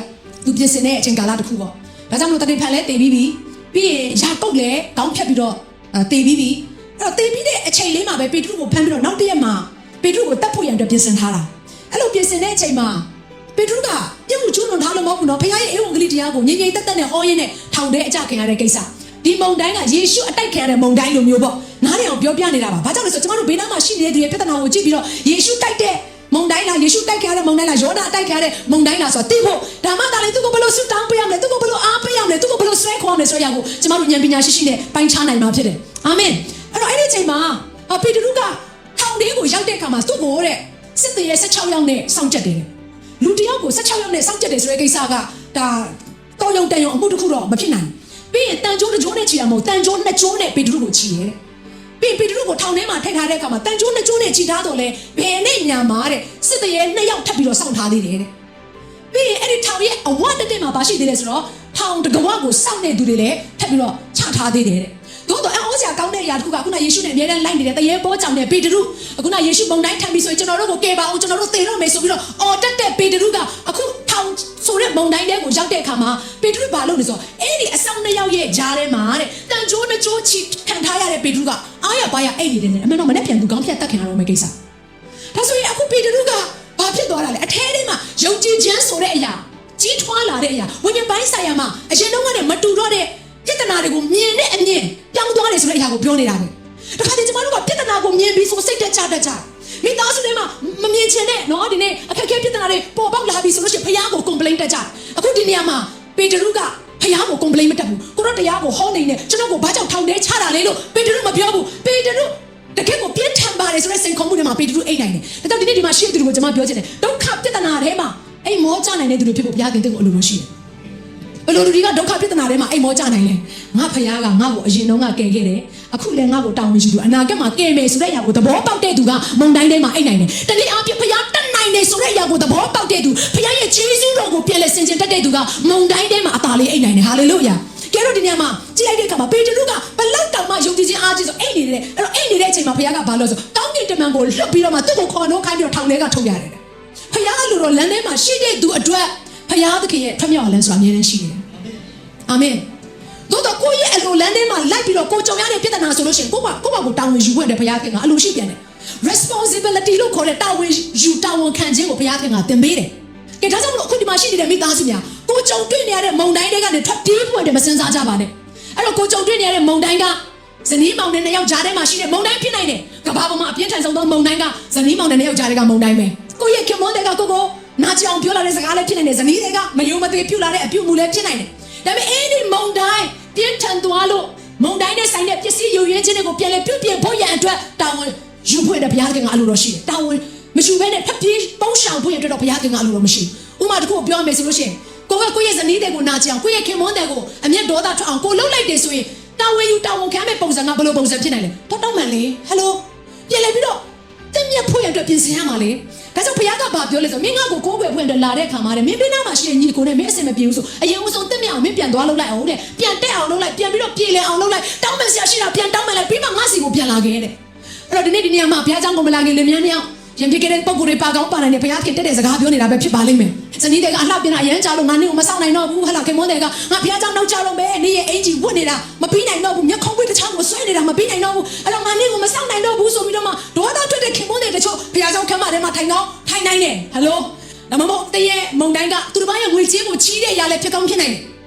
သူပြင်ဆင်တဲ့အချိန်ကာလတစ်ခုပေါ့။ဒါကြောင့်မလို့တတိဖန်လည်းတည်ပြီးပြီ။ပြီးရင်ယာကုပ်လည်းကောင်းဖြတ်ပြီးတော့တည်ပြီးပြီ။အဲ့တော့တည်ပြီးတဲ့အချိန်လေးမှာပဲပေတရုကိုဖမ်းပြီးတော့နောက်တစ်ရက်မှာပေတရုကိုတက်ဖို့ရန်အတွက်ပြင်ဆင်ထားတာ။အဲ့လိုပြင်ဆင်တဲ့အချိန်မှာပေတရုကပြစ်မှုကျူးလွန်ထားလို့မဟုတ်ဘူးနော်။ဘုရားရဲ့ဧဝံဂေလိတရားကိုငြိမ်ငြိမ်သက်သက်နဲ့ဟောရင်းနဲ့ထောင်ထဲအကြခံရတဲ့ကိစ္စ။ဒီမုန်တိုင်းကယေရှုအတိုက်ခံရတဲ့မုန်တိုင်းလိုမျိုးပေါ့။နားလည်အောင်ပြောပြနေတာပါ။ဘာကြောင့်လဲဆိုတော့ကျမတို့ဘေးနားမှာရှိနေတဲ့သူရဲ့ပြဿနာကိုကြည့်ပြီးတော့ယေရှုတိုက်တဲ့ မုန်တိုင်းလားယေရှုတိုက်ခဲ့ရတဲ့မုန်တိုင်းလားယောနာတိုက်ခဲ့ရတဲ့မုန်တိုင်းလားဆိုတော့သိဖို့ဒါမှသာလေသူကဘယ်လိုဆုတောင်းပေးရမလဲသူကဘယ်လိုအားပေးရမလဲသူကဘယ်လိုဆွဲခေါ်ရမလဲဆိုရကိုကျမတို့ဉာဏ်ပညာရှိရှိနဲ့ပိုင်းခြားနိုင်မှာဖြစ်တယ်အာမင်အဲ့တော့အဲ့ဒီအချိန်မှာပေတရုကထောင်ထဲကိုရောက်တဲ့အခါမှာသူ့ကိုတဲ့စစ်သည်ရဲ့16ယောက်နဲ့စောင့်ကြက်တယ်လူတယောက်ကို16ယောက်နဲ့စောင့်ကြက်တယ်ဆိုတဲ့ကိစ္စကဒါတော်ရုံတန်ရုံအမှုတစ်ခုတော့မဖြစ်နိုင်ပြီးရင်တန်ကြိုးတစ်ကြိုးနဲ့ချီရမဟုတ်တန်ကြိုးနှစ်ကြိုးနဲ့ပေတရုကိုချီရဲပြီးပေတရုကိုထောင်ထဲမှာထည့်ထားတဲ့အခါမှာတန်ကြိုးနှစ်ကြိုးနဲ့ချီထားတော့လေဘယ်နဲ့ညာမှာတဲ့စစ်သည်ရဲ့2ယောက်ထပ်ပြီးတော့စောင့်ထားသေးတယ်တဲ့ပြီးရင်အဲ့ဒီထောင်ရဲ့အဝတ်တက်မှာရှိသေးတယ်ဆိုတော့ထောင်တကဝကိုစောင့်နေသူတွေလည်းထပ်ပြီးတော့ချထားသေးတယ်တဲ့တို့တော့အော်ဆရာကောင်းတဲ့အရာတစ်ခုကခုနယေရှုနဲ့အမြဲတမ်းလိုက်နေတဲ့တရေပေါ်ကြောင်တဲ့ပေတရုအခုနယေရှုမုန်တိုင်းထမ်းပြီးဆိုရင်ကျွန်တော်တို့ကိုကယ်ပါအောင်ကျွန်တော်တို့သေတော့မယ်ဆိုပြီးတော့အော်တက်တဲ့ပေတရုကအခုထောင်ဆိုတဲ့မုန်တိုင်းထဲကိုရောက်တဲ့အခါမှာပေတရုဘာလုပ်လဲဆိုတော့အဲ့ဒီအဆောင်2ယောက်ရဲ့ဂျားထဲမှာတဲ့တန်ကြိုးနှစ်ကြိုးချီခံထားရတဲ့ပေတရုကအားရပါရအဲ့ဒီတဲ့အမှန်တော့မနဲ့ပြန်သူကောင်းဖြတ်တက်ခင်ရတော့မယ့်ကိစ္စဒါဆိုရင်အခုပေတရုကဘာဖြစ်သွားတာလဲအထဲထဲမှာယုံကြည်ခြင်းဆိုတဲ့အရာကြီးထွားလာတဲ့အရာဝိညာဉ်ပိုင်းဆိုင်ရာမှာအရင်တော့ကလည်းမတူတော့တဲ့ပြဿနာတွေကိုမြင်တဲ့အမြင်ပြောင်းသွားတယ်ဆိုတဲ့အရာကိုပြောနေတာပဲတခါတည်းကျမတို့ကပြဿနာကိုမြင်ပြီးဆိုစိတ်တက်ချတတ်ကြမိသားစုတွေမှာမမြင်ချင်တဲ့နော်ဒီနေ့အခက်အခဲပြဿနာတွေပေါ်ပေါက်လာပြီဆိုလို့ရှိရင်ဖခင်ကို complain တက်ကြအခုဒီနေရာမှာပေတရုကဖခင်ကို complain မတက်ဘူးကိုတော့တရားကိုဟောနေတယ်ကျွန်တော်ကိုဘာကြောင့်ထောင်ထဲချတာလဲလို့ပေတရုမပြောဘူးပေတရုတကယ်ကိုပြင်းထန်ပါတယ်ဆိုတဲ့စိန်ခေါ်မှုတွေမှာပေတရုအိတ်နိုင်တယ်ဒါကြောင့်ဒီနေ့ဒီမှာရှိတဲ့သူတွေကိုကျွန်မပြောချင်တယ်ဒုက္ခပြဿနာထဲမှာအိမ်မောချနိုင်တဲ့သူတွေဖြစ်ဖို့ဘုရားခင်တဲ့ကိုအလိုလိုရှိတယ်ဘယ်လိုလူတွေကဒုက္ခပြဿနာထဲမှာအိမ်မောချနိုင်လဲငါဖခင်ကငါ့ကိုအရင်တုန်းကကယ်ခဲ့တယ်အခုလည်းငါ့ကိုတာဝန်ယူသူအနာဂတ်မှာကယ်မယ်ဆိုတဲ့အရာကိုသဘောပေါက်တဲ့သူကမုန်တိုင်းထဲမှာအိမ်နိုင်တယ်တနည်းအားဖြင့်ဖခင်တတ်နိုင်တယ်ဆိုတဲ့အရာကိုသဘောပေါက်တဲ့သူဖခင်ရဲ့ဂျေဇုတော်ကိုပြန်လဲဆင်ခြင်တတ်တဲ့သူကမုန်တိုင်းထဲမှာအသာလေးအိမ်နိုင်တယ်ဟာလေလုယာကဲတော့ဒီနေရာမှာကြည့်လိုက်တဲ့အခါမှာပေတရုကဘလောက်တောင်မှယုံကြည်ခြင်းအားကြီးဆိုအိမ်နေတယ်အဲ့တော့အိမ်နေတဲ့အချိန်မှာဖခင်ကဘာလို့ဆိုတောင်းကင်တမန်ကိုလွတ်ပြီးတော့မှသူ့ကိုခေါ်နှုတ်ခိုင်းပြီးတော့ထောင်ထဲကထုတ်ရတယ်ဖခင်ကလို့တော့လမ်းထဲမှာရှိတဲ့သူအတွက်ဖခင်သခင်ရဲ့ထွတ်မြောက်လမ်းဆိုတာအမြဲတမ်းရှိတယ်အာမင်တို့တော့ကိုယ့်ရဲ့အလိုလမ်းထဲမှာလိုက်ပြီးတော့ကိုကြုံရတဲ့ပြဿနာဆိုလို့ရှိရင်ကိုယ့်ကိုတာဝန်ယူဖို့တဲ့ဘုရားခင်ကအလိုရှိပြန်တယ် responsibility လို့ခေါ်တဲ့တာဝန်ယူတာဝန်ခံခြင်းကိုဘုရားခင်ကသင်ပေးတယ်ကဲဒါကြောင့်မလို့အခုဒီမှာရှိနေတဲ့မိသားစုများကိုကြုံတွေ့နေရတဲ့မုန်တိုင်းတွေကနေထွက်ပြေးဖို့တဲ့မစင်စားကြပါနဲ့အဲ့တော့ကိုကြုံတွေ့နေရတဲ့မုန်တိုင်းကဇနီးမောင်နဲ့2ယောက်ကြားထဲမှာရှိတဲ့မုန်တိုင်းဖြစ်နိုင်တယ်ကဘာပေါ်မှာအပြင်းထန်ဆုံးသောမုန်တိုင်းကဇနီးမောင်နဲ့2ယောက်ကြားထဲကမုန်တိုင်းပဲကိုရဲ့ခင်မွန်းတဲ့ကကိုနာကြအောင်ပြောလာတဲ့စကားလည်းဖြစ်နိုင်တယ်ဇနီးတွေကမယုံမသိပြုလာတဲ့အပြုမှုလည်းဖြစ်နိုင်တယ်ဒါပေမဲ့အဲ့ဒီမုန်တိုင်းပြင်းထန်သွားလို့မုန်တိုင်းနဲ့ဆိုင်တဲ့ပစ္စည်းယူရင်းခြင်းတွေကိုပြန်လဲပြုပြင်ဖို့ရန်အတွက်တာဝန်ယူဖို့တဲ့ဘုရားခင်ကအလိုတော်ရှိတယ်တာဝန်မယူဘဲနဲ့ဖက်ပြေးပုံရှောင်ဖို့ရန်အတွက်တော့ဘုရားခင်ကအလိုတော်မရှိဘူးဥမာတစ်ခုပြောမယ်ဆိုလို့ရှိရင်ကိုရဲ့ဇနီးတွေကိုနာကြအောင်ကိုရဲ့ခင်မွန်းတွေကိုအမျက်ဒေါသထွက်အောင်ကိုလှုပ်လိုက်တယ်ဆိုရင်တာဝန်ယူတာဝန်ခံမဲ့ပုံစံကဘယ်လိုပုံစံဖြစ်နိုင်လဲတော့တောက်မှန်လေဟယ်လိုပြန်လဲပြီးတော့တင်မြတ်ဖို့ရန်အတွက်ပြင်ဆင်ရမှာလေဒါကြောင့်ဘုရားကဘာပြောလဲဆိုမင်းငါ့ကိုကိုးကွယ်ဖွင့်တယ်လာတဲ့အခါမှာတဲ့မင်းဘေးနားမှာရှိတဲ့ညီကိုနဲ့မင်းအစင်မပြေဘူးဆိုအရင်ဦးဆုံးတက်မြအောင်မင်းပြန်သွားလုပ်လိုက်အောင်တဲ့ပြန်တက်အောင်လုပ်လိုက်ပြန်ပြီးတော့ပြေလည်အောင်လုပ်လိုက်တောင်းပန်ဆရာရှိတာပြန်တောင်းပန်လိုက်ပြီးမှငါစီကိုပြန်လာခဲ့တဲ့အဲ့တော့ဒီနေ့ဒီနေရာမှာဘုရားเจ้าကိုမလာခင်လင်မြန်းမြောက်ရင်ပြခဲ့တဲ့ပုံကိုယ်တွေပါကောင်းပါနိုင်တယ်ဘုရားခင်တက်တဲ့စကားပြောနေတာပဲဖြစ်ပါလိမ့်မယ်ဇနီးတွေကအလှပြင်တာအရန်ကြလို့ငါနေ့ကိုမဆောင်နိုင်တော့ဘူးဟလာခင်မွန်းတွေကငါဘုရားเจ้าနောက်ကြတော့မယ်နေ့ရဲ့အင်ကြီးဝတ်နေတာမပြီးနိုင်တော့ဘူးမျက်ခုံးပွေးတစ်ချောင်းကိုဆွဲနေတာမပြီးနိုင်တော့ဘူးအဲ့တော့ငါနေ့ကိုမဆောင်နိုင်တော့ဘူးဆိုပြီးတော့မှဒေါသထွက်တဲ့ခင်မွန်းတွေတချို့ဘုရားเจ้าခမ်းမထဲမှာထိုင်နိုင်တယ်ဟယ်လိုဒါမှမဟုတ်တည့်ရဲ့မုန်တိုင်းကသူတစ်ပါးရဲ့ငွေကြေးကိုချီးတဲ့ຢာလည်းဖြစ်ကောင်းဖြစ်နိုင်တယ်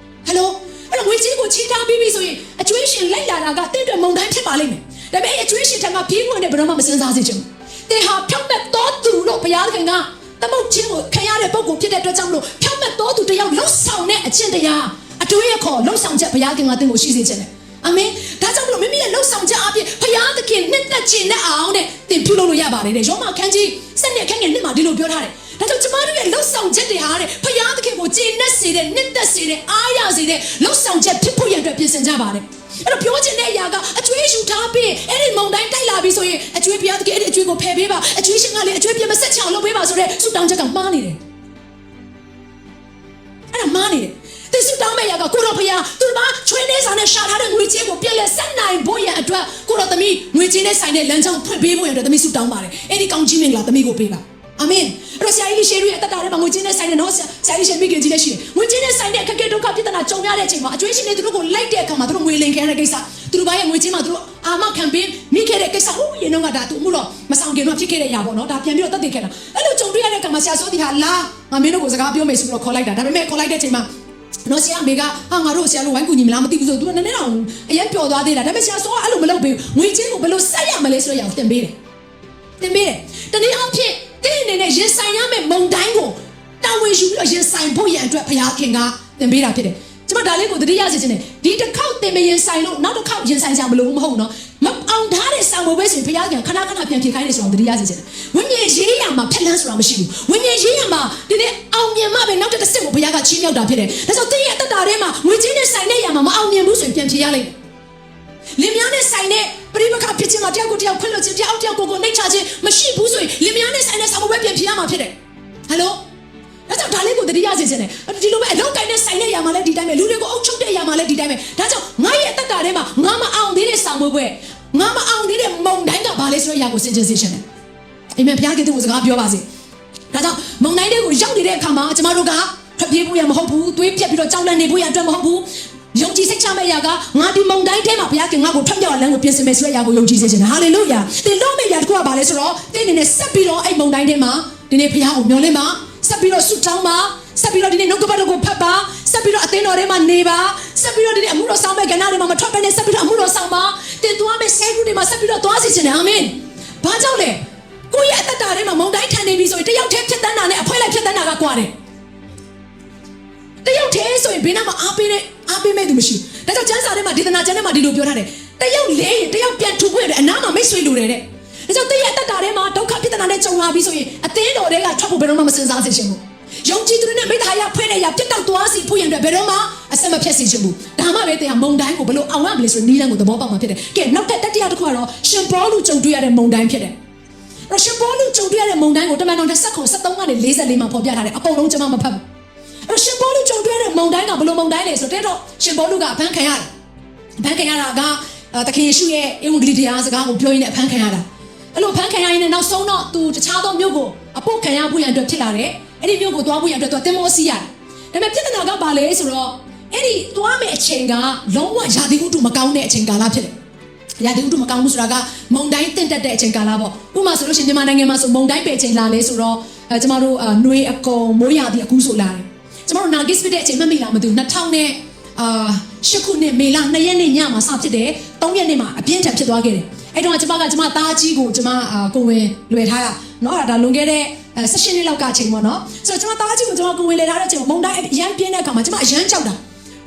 ဟယ်လိုအဲ့တော့ငွေကြေးကိုချီးထားပြီးဆိုရင်အကျွေးရှင်လိုက်လာတာကတင့်တဲ့မုန်တိုင်းဖြစ်ပါလိမ့်မယ်ဒါပေမဲ့အကျွေးရှင်ထံကပြေးဝင်တဲ့ဘယ်တော့မှမစင်စားစေချင်ဘူးတေဟာဖြောက်မဲ့တော်သူလို့ဘုရားခင်ကသမုတ်ချင်းကိုခံရတဲ့ပုံကိုဖြစ်တဲ့အတွက်ကြောင့်မလို့ဖြောက်မဲ့တော်သူတယောက်လှုပ်ဆောင်တဲ့အကျင့်တရားအတွေးရခေါ်လှုပ်ဆောင်ချက်ဘုရားခင်ကတင့်ကိုရှိစေချင်တယ်အာမင်ဒါကြောင့်မလို့မိမိရဲ့လှုပ်ဆောင်ချက်အပြင်ဘုရားသခင်နှစ်သက်ခြင်းနဲ့အောင်တဲ့တင်ပြုလုပ်လို့ရပါတယ်တဲ့ယောမခန်းကြီး7ခန်းငယ်1မှာဒီလိုပြောထားတယ်ဒါကြောင့်ကျမတို့ရဲ့လှုပ်ဆောင်ချက်တွေဟာတဲ့ဘုရားသခင်ကိုကျေနပ်စေတဲ့နှစ်သက်စေတဲ့အားရစေတဲ့လှုပ်ဆောင်ချက်ဖြစ်ဖို့ရန်အတွက်ပြင်ဆင်ကြပါတယ်အဲ့တော့ပြောချင်တဲ့အရာကအကျွေးယူထားပြီးအဲ့ဒီမုန်တိုင်းတိုက်လာပြီးဆိုရင်အကျွေးဘုရားသခင်အဲ့ဒီအကျွေးကိုဖယ်ပေးပါအကျွေးရှင်ကလည်းအကျွေးပြင်မဆက်ချအောင်လုပ်ပေးပါဆိုတဲ့ဆုတောင်းချက်ကမှားနေတယ်အဲ့ဒါမှားနေတယ်ဒီဆုတောင်းမဲ့အရာကကိုတော်ဘုရားသူတို့ကချွေးနေစားနဲ့ရှာထားတဲ့ငွေကြေးကိုပြန်လဲဆက်နိုင်ဖို့ရန်အတွက်ကိုတော်သမီးငွေကြေးနဲ့ဆိုင်တဲ့လမ်းကြောင်းဖွင့်ပေးဖို့ရန်အတွက်သမီးဆုတောင်းပါတယ်အဲ့ဒီကောင်းကြီးမင်္ဂလာသမီးကိုပေးပါအာမင်အဲ့တော့ဆရာကြီးရှေးရဲ့တတရဲမှာငွေချင်းနဲ့ဆိုင်တဲ့နော်ဆရာကြီးရှေးမိခင်ကြီးလည်းရှိတယ်ငွေချင်းနဲ့ဆိုင်တဲ့အခက်အခဲဒုက္ခပြဿနာကြုံရတဲ့အချိန်မှာအကျွေးရှင်တွေသူတို့ကိုလိုက်တဲ့အခါမှာသူတို့ငွေလင်ခဲတဲ့ကိစ္စသူတို့ဘာရဲ့ငွေချင်းမှာသူတို့အာမခံပေးမိခဲ့တဲ့ကိစ္စဟိုရေတော့ကဒါသူမှုတော့မဆောင်ခင်တော့ဖြစ်ခဲ့တဲ့အရာပေါ့နော်ဒါပြန်ပြီးတော့တတ်သိခဲ့တာအဲ့လိုကြုံတွေ့ရတဲ့အခါမှာဆရာဆိုဒီဟာလာငါမင်းတို့ကိုစကားပြောမယ်ဆိုပြီးတော့ခေါ်လိုက်တာဒါပေမဲ့ခေါ်လိုက်တဲ့အချိန်မှာနော်ဆရာအမေကဟာငါတို့ဆရာတို့ဝိုင်းကူညီမလားမသိဘူးဆိုသူကနည်းနည်းတော့အရင်ပျော်သွားသေးတာဒါပေမဲ့ဆရာဆိုကအဲ့လိုမလုပ်ဘူးငွေချင်းကိုဘယ်လိုဆက်ရမလဲဆိုတဲ့အရာကိုသင်ပေးတယ်တနည်းအားဖြင့် တင်းနေနဲ့ရင်ဆိုင်ရမယ့်မုန်တိုင်းကိုတာဝန်ယူပြီးတော့ရင်ဆိုင်ဖို့ရန်အတွက်ဘုရားခင်ကသင်ပေးတာဖြစ်တယ်ကျွန်မဒါလေးကိုသတိရစေချင်တယ်ဒီတစ်ခေါက်သင်မရင်ဆိုင်လို့နောက်တစ်ခေါက်ရင်ဆိုင်ကြမလို့မဟုတ်နော်မအောင်ထားတဲ့ဆောင်ပွဲဆိုရင်ဘုရားခင်ခဏခဏပြန်ဖြေခိုင်းနေဆိုတော့သတိရစေချင်တယ်ဝိညာဉ်ရေးရမှာဖက်လန်းဆိုတာမရှိဘူးဝိညာဉ်ရေးရမှာဒီနေ့အောင်မြင်မှပဲနောက်တစ်ဆင့်ကိုဘုရားကချီးမြှောက်တာဖြစ်တယ်ဒါဆိုသင်ရဲ့အသက်တာထဲမှာငွေချင်းနဲ့ဆိုင်တဲ့ရမှာမအောင်မြင်ဘူးဆိုရင်ပြန်ဖြေရလိမ့်မယ်လင်မယားနဲ့ဆိုင်တဲ့ပရိပခဖြစ်ခြင်းမှာတယောက်ကိုတယောက်ခွင့်လွှတ်ခြင်းတယောက်ကိုနှိမ့်ချခြင်းမရှိဘူးဆိုရင်လင်မယားနဲ့ဆိုင်တဲ့ဆောင်ပွဲပြန်ဖြေရမှာဖြစ်တယ်ဟယ်လိုဒါကြောင့်ဒါလေးကိုသတိရစေချင်တယ်ဒီလိုပဲအလောက်ကိုင်းနဲ့ဆိုင်တဲ့ຢာမှာလည်းဒီတိုင်းပဲလူတွေကိုအုပ်ချုပ်တဲ့ຢာမှာလည်းဒီတိုင်းပဲဒါကြောင့်ငါရဲ့အသက်တာထဲမှာငါမအောင်သေးတဲ့ဆောင်ပွဲငါမအောင်သေးတဲ့မုန်တိုင်းကဘာလဲဆိုတဲ့ຢာကိုစဉ်းကျင်စေချင်တယ်အာမင်ဘုရားကတည်းကစကားပြောပါစေဒါကြောင့်မုန်တိုင်းတွေကိုရောက်နေတဲ့အခါမှာကျမတို့ကထွက်ပြေးဖို့ရမဟုတ်ဘူးသွေးပြက်ပြီးတော့ကြောက်လန့်နေဖို့ရအတွက်မဟုတ်ဘူးယုံကြည်စိတ်ချမဲ့ຢာကငါဒီမုန်တိုင်းထဲမှာဘုရားကငါ့ကိုထွက်ပြောက်လမ်းကိုပြင်ဆင်မယ်ဆိုတဲ့ຢာကိုယုံကြည်စေချင်တယ်ဟာလေလုယာသင်တော့မယ့်ຢာတခုကဘာလဲဆိုတော့သင်အနေနဲ့ဆက်ပြီးတော့အဲ့မုန်တိုင်းထဲမှာဒီနေ့ဘုရားကိုမျှော်လင့်ပါဆက်ပြီးတော့ဆုတောင်းပါဆက်ပြီးတော့ဒီနေ့နှုတ်ကပတ်တော်ကိုဖတ်ပါဆက်ပြီးတော့အသင်းတော်ထဲမှာနေပါဆက်ပြီးတော့ဒီနေ့အမှုတော်ဆောင်မဲ့ကဏ္ဍတွေမှာမထွက်ဘဲနဲ့ဆက်ပြီးတော့အမှုတော်ဆောင်ပါတင်သွားမဲ့ဆဲကူတွေမှာဆက်ပြီးတော့သွားစီခြင်းနဲ့အာမင်ဘာကြောင့်လဲကိုယ့်ရဲ့အသက်တာထဲမှာမုန်တိုင်းထန်နေပြီဆိုရင်တယောက်တည်းဖြစ်တန်းတာနဲ့အဖွဲလိုက်ဖြစ်တန်းတာကကွာတယ်တယောက်တည်းဆိုရင်ဘယ်နှမှာအားပေးမဲ့သူမရှိဘူးဒါကြောင့်ကျမ်းစာထဲမှာဒေသနာကျမ်းထဲမှာဒီလိုပြောထားတယ်တယောက်လဲရင်တယောက်ပြန်ထူခွင့်တယ်အနားမှာမိတ်ဆွေလိုတယ်တဲ့ဒါကြောင့်တရဲ့အသက်တာထဲမှာဒုက္ခပြဿနာနဲ့ကြုံလာပြီးဆိုရင်အသင်းတော်တွေကထွက်ဖို့ဘယ်တော့မှမစင်စားစေချင်ဘူးယုံကြည်သူတွေနဲ့မိသားစုဖွဲ့တဲ့ရပြတ်တောက်သွားစီဖို့ရင်ဘယ်တော့မှအဆက်မဖြတ်စေချင်ဘူးဒါမှပဲတင်မုန်တိုင်းကိုဘယ်လိုအောင်ရမလဲဆိုနီးလန်းကိုသဘောပေါက်မှာဖြစ်တယ်ကဲနောက်တတိယတစ်ခုကတော့ရှင်ပေါလုကြုံတွေ့ရတဲ့မုန်တိုင်းဖြစ်တယ်အဲ့ရှင်ပေါလုကြုံတွေ့ရတဲ့မုန်တိုင်းကိုတမန်တော်73ကနေ44မှာဖော်ပြထားတယ်အကုန်လုံးကျွန်မမဖတ်ဘူးအဲ့ရှင်ပေါလုကြုံတွေ့ရတဲ့မုန်တိုင်းကဘယ်လိုမုန်တိုင်းလဲဆိုတော့ရှင်ပေါလုကအဖမ်းခံရတယ်အဖမ်းခံရတာကသခင်ယေရှုရဲ့အင်္ဂလိပ်တရားစကားကိုပြောရင်းနဲ့အဖမ်းခံရတာအဲ့လိုဖမ်းခံရရင်နောက်ဆုံးတော့သူတခြားသောမြို့ကိုအပုတ်ခံရဖို့ရန်အတွက်ဖြစ်လာတယ်အဲ့ဒီမြို့ကိုသွားဖို့ရန်အတွက်သူတင်မောစီးရတယ်ဒါပေမဲ့ပြဿနာကဘာလဲဆိုတော့အဲ့ဒီသွားမယ့်အချိန်ကလုံးဝရာသီဥတုမကောင်းတဲ့အချိန်ကာလဖြစ်တယ်ရာသီဥတုမကောင်းဘူးဆိုတာကမုန်တိုင်းတင့်တက်တဲ့အချိန်ကာလပေါ့ဥပမာဆိုလို့ရှိရင်မြန်မာနိုင်ငံမှာဆိုမုန်တိုင်းပဲအချိန်လာလဲဆိုတော့ကျမတို့ຫນွေအကုံမိုးရာသီအခုဆိုလာတယ်ကျမတို့နာဂစ်ဖြစ်တဲ့အချိန်မှမိလားမသိဘူး2000နဲ့8ခုနှစ်မေလ2ရက်နေ့ညမှာစဖြစ်တယ်3ရက်နေ့မှာအပြင်းထန်ဖြစ်သွားခဲ့တယ်အဲ့တော့ကျမသားကြီးကိုကျမကိုဝင်လွယ်ထားတာเนาะဒါလွန်ခဲ့တဲ့16နှစ်လောက်ကအချိန်ပေါ့เนาะဆိုတော့ကျမသားကြီးကိုကျမကိုဝင်လွယ်ထားတဲ့အချိန်မှာမုန်တိုင်းအရန်ပြင်းတဲ့အခါမှာကျမအရန်ကြောက်တ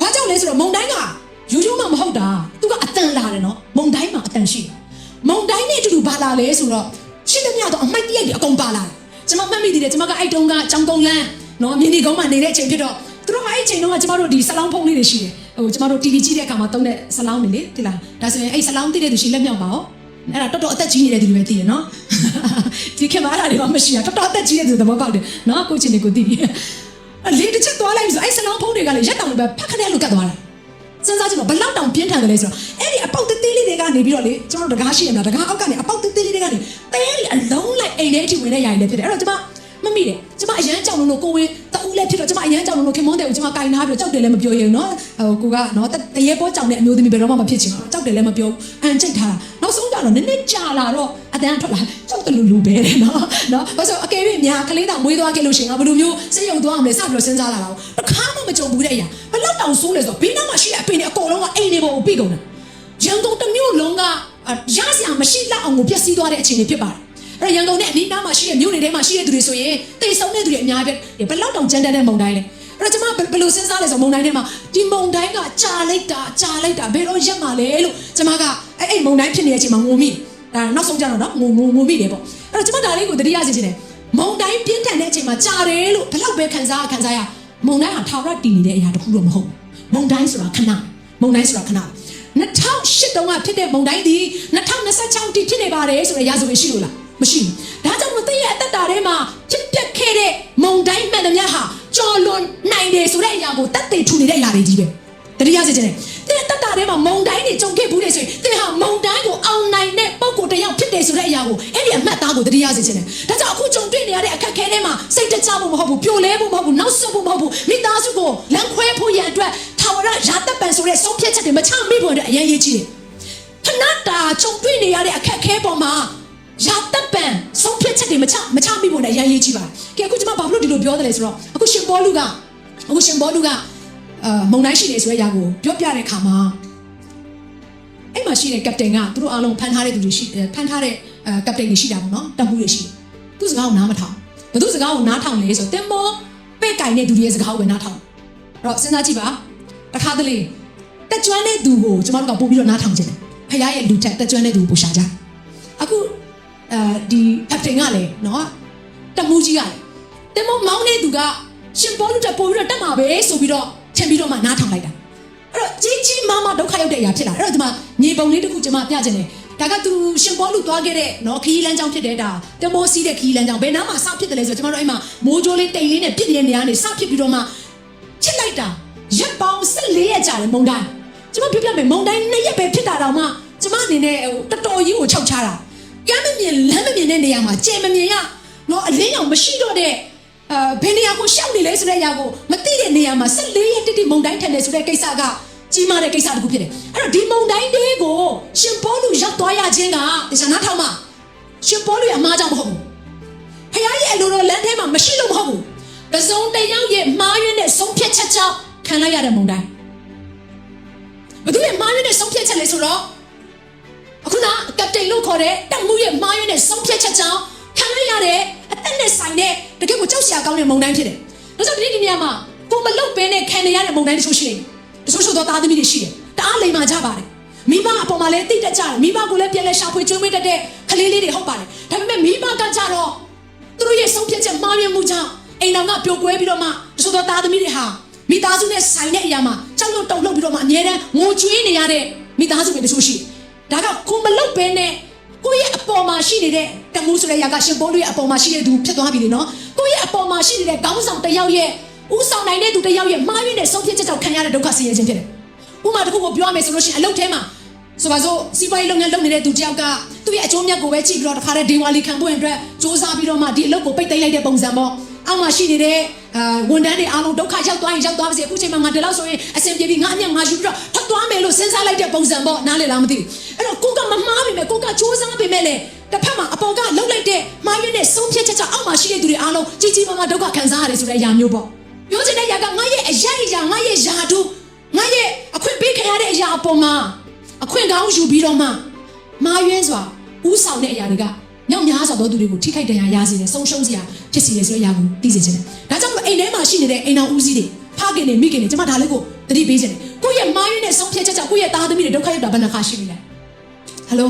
ာဘာကြောင့်လဲဆိုတော့မုန်တိုင်းကရိုးရိုးမှမဟုတ်တာသူကအတန်လာတယ်เนาะမုန်တိုင်းမှာအတန်ရှိတယ်မုန်တိုင်းနဲ့အတူတူဘာလာလဲဆိုတော့ရှင်းသမျှတော့အမိုက်တရိုက်တွေအကုန်ပါလာတယ်ကျမမှတ်မိသေးတယ်ကျမကအဲ့တုန်းကကျောင်းကုန်းလန်းเนาะမြင်းဒီကုန်းမှာနေတဲ့အချိန်ဖြစ်တော့သူတို့ကအဲ့အချိန်တုန်းကကျမတို့ဒီဆလောင်းဖုံးလေးတွေရှိတယ်ဟိုကျမတို့ TV ကြည့်တဲ့အခါမှာတုံးတဲ့ဆလောင်းတွေလေဒီလားဒါဆိုရင်အဲ့ဆလောင်းသိတဲ့သူရှိလက်မြောက်ပါဦးအဲ့ဒါတော်တော်အသက်ကြီးနေတဲ့သူတွေပဲသိရနော်ဒီခေတ်မှာအဲ့ဒါတွေမရှိတာတော်တော်အသက်ကြီးတဲ့သူသဘောပေါက်တယ်နော်ကိုချင်းတွေကိုသိပြီလေတစ်ချက်သွားလိုက်ပြီဆိုအဲ့ဆလောင်းဖုံးတွေကလည်းရက်တောင်တွေပဲဖက်ခနဲ့လို့ကတ်သွားတာစဉ်းစားကြည့်ပါဘလောက်တောင်ပြင်းထန်တယ်လဲဆိုတော့အဲ့ဒီအပေါက်သေးသေးလေးတွေကနေပြီးတော့လေကျမတို့တကားရှိရမလားတကားအောက်ကနေအပေါက်သေးသေးလေးတွေကနေတဲရီအလုံးလိုက်အိမ်ထဲအထိဝင်တဲ့ຢာတွေလည်းဖြစ်တယ်အဲ့တော့ကျမမိတယ်ကျမအရန်ကြောင်လို့ကိုဝင်းတအူးလည်းဖြစ်တော့ကျမအရန်ကြောင်လို့ခင်မွန်းတယ်ကိုကျမကင်ထားပြီးတော့ကြောက်တယ်လည်းမပြောရင်နော်ဟိုကိုကနော်တရေပေါ်ကြောင်တဲ့အမျိုးသမီးဘယ်တော့မှမဖြစ်ချင်ဘူးကြောက်တယ်လည်းမပြောအန်ချိတ်ထားတာနောက်ဆုံးကြတော့နည်းနည်းကြာလာတော့အတန်းထွက်လာကြောက်တယ်လူပဲတယ်နော်ဘာလို့အကယ်၍များကလေးတောင်မွေးသွားခဲ့လို့ရှင်ငါဘယ်လိုမျိုးစိတ်ယုံသွားအောင်လဲစပြီးတော့စဉ်းစားလာတာတခါမှမကြုံဘူးတဲ့အရာဘယ်လောက်တောင်ဆိုးလဲဆိုတော့ဘေးနားမှာရှိတဲ့အပင်တွေအကုန်လုံးကအိမ်တွေပေါ်ကိုပြီးကုန်တာရန်ကုန်တစ်မြို့လုံးကရစရာမရှိလောက်အောင်ကိုပျက်စီးသွားတဲ့အခြေအနေဖြစ်ပါတယ်အဲ့ရန်ကုန်နဲ့အနီးနားမှာရှိတဲ့မြို့တွေထဲမှာရှိတဲ့သူတွေဆိုရင်တိတ်ဆုံးတဲ့သူတွေအများကြီးပဲဘယ်လောက်တောင်ကြမ်းတမ်းတဲ့မုန်တိုင်းလဲအဲ့တော့ကျွန်မဘယ်လိုစဉ်းစားလဲဆိုမုန်တိုင်းထဲမှာဒီမုန်တိုင်းကကြာလိုက်တာဘယ်တော့ရက်မှာလဲလို့ကျွန်မကအဲ့မုန်တိုင်းဖြစ်နေတဲ့အချိန်မှာငိုမိဒါနောက်ဆုံးကြတော့နော်ငိုမိတယ်ပေါ့အဲ့တော့ကျွန်မဒါလေးကိုသတိရစေချင်တယ်မုန်တိုင်းပြင်းထန်တဲ့အချိန်မှာကြာတယ်လို့ဘယ်လောက်ပဲခံစားရမုန်တိုင်းဟာထာဝရတည်နေတဲ့အရာတခုတော့မဟုတ်ဘူးမုန်တိုင်းဆိုတာခဏ2008တုန်းကဖြစ်တဲ့မုန်တိုင်းဒီ2026တိဖြစ်နေပါတယ်ဆိုရရာဇဝင်ရှိလို့လားမရှိဘူးဒါကြောင့်မသိရအသက်တာထဲမှာဖြစ်ပျက်ခဲ့တဲ့မုန်တိုင်းမှန်သမျှဟာကြော်လွန်နိုင်တယ်ဆိုတဲ့အရာကိုတတ်သိထူနေတဲ့အရာတွေကြီးပဲတတိယစေချင်တယ်တဲ့တတ်တာထဲမှာမုန်တိုင်းတွေကြုံခဲ့ဘူးလေဆိုရင်တဲ့ဟာမုန်တိုင်းကိုအောင်နိုင်တဲ့ပုံကိုတယောက်ဖြစ်တယ်ဆိုတဲ့အရာကိုအဲ့ဒီအမှတ်သားကိုတတိယစေချင်တယ်ဒါကြောင့်အခုကြုံတွေ့နေရတဲ့အခက်အခဲတွေမှာစိတ်တကြဖို့မဟုတ်ဘူးပြိုလဲဖို့မဟုတ်ဘူးနောက်ဆုတ်ဖို့မဟုတ်ဘူးမိသားစုကိုလမ်းခွဲဖို့ရန်အတွက်ထာဝရရာသက်ပံဆိုတဲ့ဆုံးဖြတ်ချက်တွေမချမိဖို့အတွက်အရင်ရေးကြည့်တယ်ခဏတာကြုံတွေ့နေရတဲ့အခက်အခဲပေါ်မှာရာသက်ပံဆုံးဖြတ်ချက်တွေမချမိဖို့နဲ့ရန်ရေးကြည့်ပါကဲအခုကျွန်မဘာလို့ဒီလိုပြောတယ်လဲဆိုတော့အခုရှင်ဘောလူကမုန်တိုင်းရှိနေဆိုတဲ့အရာကိုပြောပြတဲ့အခါမှာအဲ့မှာရှိတဲ့ကပတိန်ကသူတို့အားလုံးဖန်ထားတဲ့သူတွေရှိဖန်ထားတဲ့ကပတိန်တွေရှိတာပေါ့နော်တပ်မှုတွေရှိတယ် သူစကားကိုနားမထောင်ဘယ်သူစကားကိုနားထောင်လဲဆိုတင်မောပဲ့ကင်တဲ့သူရဲ့စကားကိုပဲနားထောင်အဲ့တော့စဉ်းစားကြည့်ပါတစ်ခါတလေတက်ကြွတဲ့သူကိုကျမတို့ကပို့ပြီးတော့နားထောင်ခြင်းဖခင်ရဲ့လူထက်တက်ကြွတဲ့သူကိုပို့ရှာကြအခုဒီကပတိန်ကလည်းနော်တမူးကြီးကလည်းတင်မောမောင်းတဲ့သူကရှင်ပေါလုတက်ပို့ပြီးတော့တက်မှာပဲဆိုပြီးတော့ထင်ပြီးတော့မှနားထောင်လိုက်တာအဲ့တော့ကြီးမားမားဒုက္ခရောက်တဲ့အရာဖြစ်လာအဲ့တော့ဒီမှာညီပုံလေးတစ်ခုကျမပြချင်တယ်ဒါကသူရှင်ပေါလုသွားခဲ့တဲ့နော်ခီးလန်းကြောင်းဖြစ်တဲ့ဒါတမောစီးတဲ့ခီးလန်းကြောင်းဘယ်နားမှာစဖြစ်တယ်လဲဆိုတော့ကျမတို့အဲ့မှာမိုးကြိုးလေးတိမ်လေးနဲ့ပြစ်နေတဲ့နေရာနေစဖြစ်ပြီးတော့မှချစ်လိုက်တာရက်ပေါင်း14ရက်ကြာတယ်မုံတိုင်းကျမပြောပြမယ်မုံတိုင်း2ရက်ပဲဖြစ်တာတော့မှကျမအနေနဲ့တော်တော်ကြီးကိုခြောက်ချတာကမ်းမမြင်လမ်းမမြင်တဲ့နေရာမှာကြဲမမြင်ရနော်အလင်းရောင်မရှိတော့တဲ့ဘယ်နေရာကိုရှောက်နေလဲဆိုတဲ့အရာကိုမသိတဲ့နေရာမှာ14ရက်တိမုံတိုင်းထန်တယ်ဆိုတဲ့ကိစ္စကကြီးမားတဲ့ကိစ္စတစ်ခုဖြစ်တယ်အဲ့တော့ဒီမုံတိုင်းလေးကိုရှင်ပေါလုရောက်သွားရခြင်းကတရားနာထောင်မှာရှင်ပေါလုရဲ့အမှားကြောင့်မဟုတ်ဘူးဖခင်ရဲ့အလိုတော်လမ်းထဲမှာမရှိလို့မဟုတ်ဘူးတစုံတယောက်ရဲ့မှားယွင်းတဲ့ဆုံးဖြတ်ချက်ကြောင့်ခံလိုက်ရတဲ့မုံတိုင်းဘယ်သူရဲ့မှားယွင်းတဲ့ဆုံးဖြတ်ချက်လဲဆိုတော့အခုနကပတိန်လို့ခေါ်တဲ့တက်မှုရဲ့မှားယွင်းတဲ့ဆုံးဖြတ်ချက်ကြောင့်ခံလိုက်ရတဲ့အသက်နဲ့ဆိုင်တဲ့တကယ်ကိုကြောက်စရာကောင်းတဲ့မုံတိုင်းဖြစ်တယ်ဒါကြောင့်ဒီနေရာမှာကိုမလုတ်ပင်းနဲ့ခံနေရတဲ့မုံတိုင်းတချို့ရှိတယ်တချို့သောသားသမီးတွေရှိတယ်တအားလိမ်မာကြပါတယ်မိဘအပေါ်မှာလည်းတိတ်တက်ကြတယ်မိဘကိုလည်းပြန်လဲရှာဖွေကျွေးမွေးတတ်တဲ့ကလေးလေးတွေဟုတ်ပါတယ်ဒါပေမဲ့မိဘကကြတော့သူတို့ရဲ့ဆုံးဖြတ်ချက်မှားယွင်းမှုကြောင့်အိမ်တော်ကပျော်ကွဲပြီးတော့မှတချို့သောသားသမီးတွေဟာမိသားစုနဲ့ဆိုင်တဲ့အရာမှာကြောက်ရွံ့တုန်လှုပ်ပြီးတော့မှအမြဲတမ်းငိုကြွေးနေရတဲ့မိသားစုတွေတချို့ရှိတယ်ဒါကကိုမလုတ်ပင်းနဲ့ကိုယ့်ရဲ့အပေါ်မှာရှိနေတဲ့တမှုဆိုတဲ့ຢာကရှင်ပေါလုရဲ့အပေါ်မှာရှိတဲ့သူဖြစ်သွားပြီလေနော်ကိုယ့်ရဲ့အပေါ်မှာရှိနေတဲ့ခေါင်းဆောင်တစ်ယောက်ရဲ့ဦးဆောင်နိုင်တဲ့သူတစ်ယောက်ရဲ့မှားယွင်းတဲ့ဆုံးဖြတ်ချက်ကြောင့်ခံရတဲ့ဒုက္ခဆင်းရဲခြင်းဖြစ်တယ်ဥပမာတစ်ခုကိုပြောရမယ်ဆိုလို့ရှိရင်အလုပ်ထဲမှာဆိုပါစို့စီးပွားရေးလုပ်ငန်းလုပ်နေတဲ့သူတစ်ယောက်ကသူ့ရဲ့အကျိုးမြတ်ကိုပဲကြည့်ပြီးတော့တခါတည်းဒေဝါလီခံဖို့အတွက်စ조사ပြီးတော့မှဒီအလုပ်ကိုပိတ်သိမ်းလိုက်တဲ့ပုံစံပေါ့အောက်မှာရှိနေတဲ့ဝန်ထမ်းတွေအားလုံးဒုက္ခရောက်သွားရင်ရောက်သွားပါစေအခုချိန်မှာငါဒီလောက်ဆိုရင်အဆင်ပြေပြီးငါအမြတ်ငါယူပြီးတော့ထွက်သွားမယ်လို့စဉ်းစားလိုက်တဲ့ပုံစံပေါ့နားလည်လားမသိဘူးအဲ့တော့ကိုကမမှားပြီမဲ့ကိုကစ조사ပြီမဲ့လေတစ်ဖက်မှာအပေါ်ကလှုပ်လိုက်တဲ့မှားယွင်းတဲ့ဆုံးဖြတ်ချက်ကြောင့်အောက်မှာရှိတဲ့သူတွေအားလုံးကြီးမားမားဒုက္ခခံစားရတယ်ဆိုတဲ့အရာမျိုးပေါ့ပြောချင်တဲ့အရာကငါရဲ့အရာငါရဲ့ယာတုငါရဲ့အခွင့်ပေးခံရတဲ့အရာအပေါ်မှာအခွင့်ကောင်းယူပြီးတော့မှမှားယွင်းစွာဥဆောင်တဲ့အရာတွေကမြောက်များစွာသောသူတွေကိုထိခိုက်ဒဏ်ရာရစေတယ်ဆုံးရှုံးစရာဖြစ်စေတယ်ဆိုတဲ့အရာကိုသိစေချင်တယ်ဒါကြောင့်အိမ်ထဲမှာရှိနေတဲ့အိမ်တော်ဦးစီးတွေဖခင်တွေမိခင်တွေကျွန်မဒါလေးကိုသတိပေးချင်တယ်ကိုယ့်ရဲ့မှားယွင်းတဲ့ဆုံးဖြတ်ချက်ကြောင့်ကိုယ့်ရဲ့သားသမီးတွေဒုက္ခရောက်တာဘယ်နှခါရှိပြီလဲဟယ်လို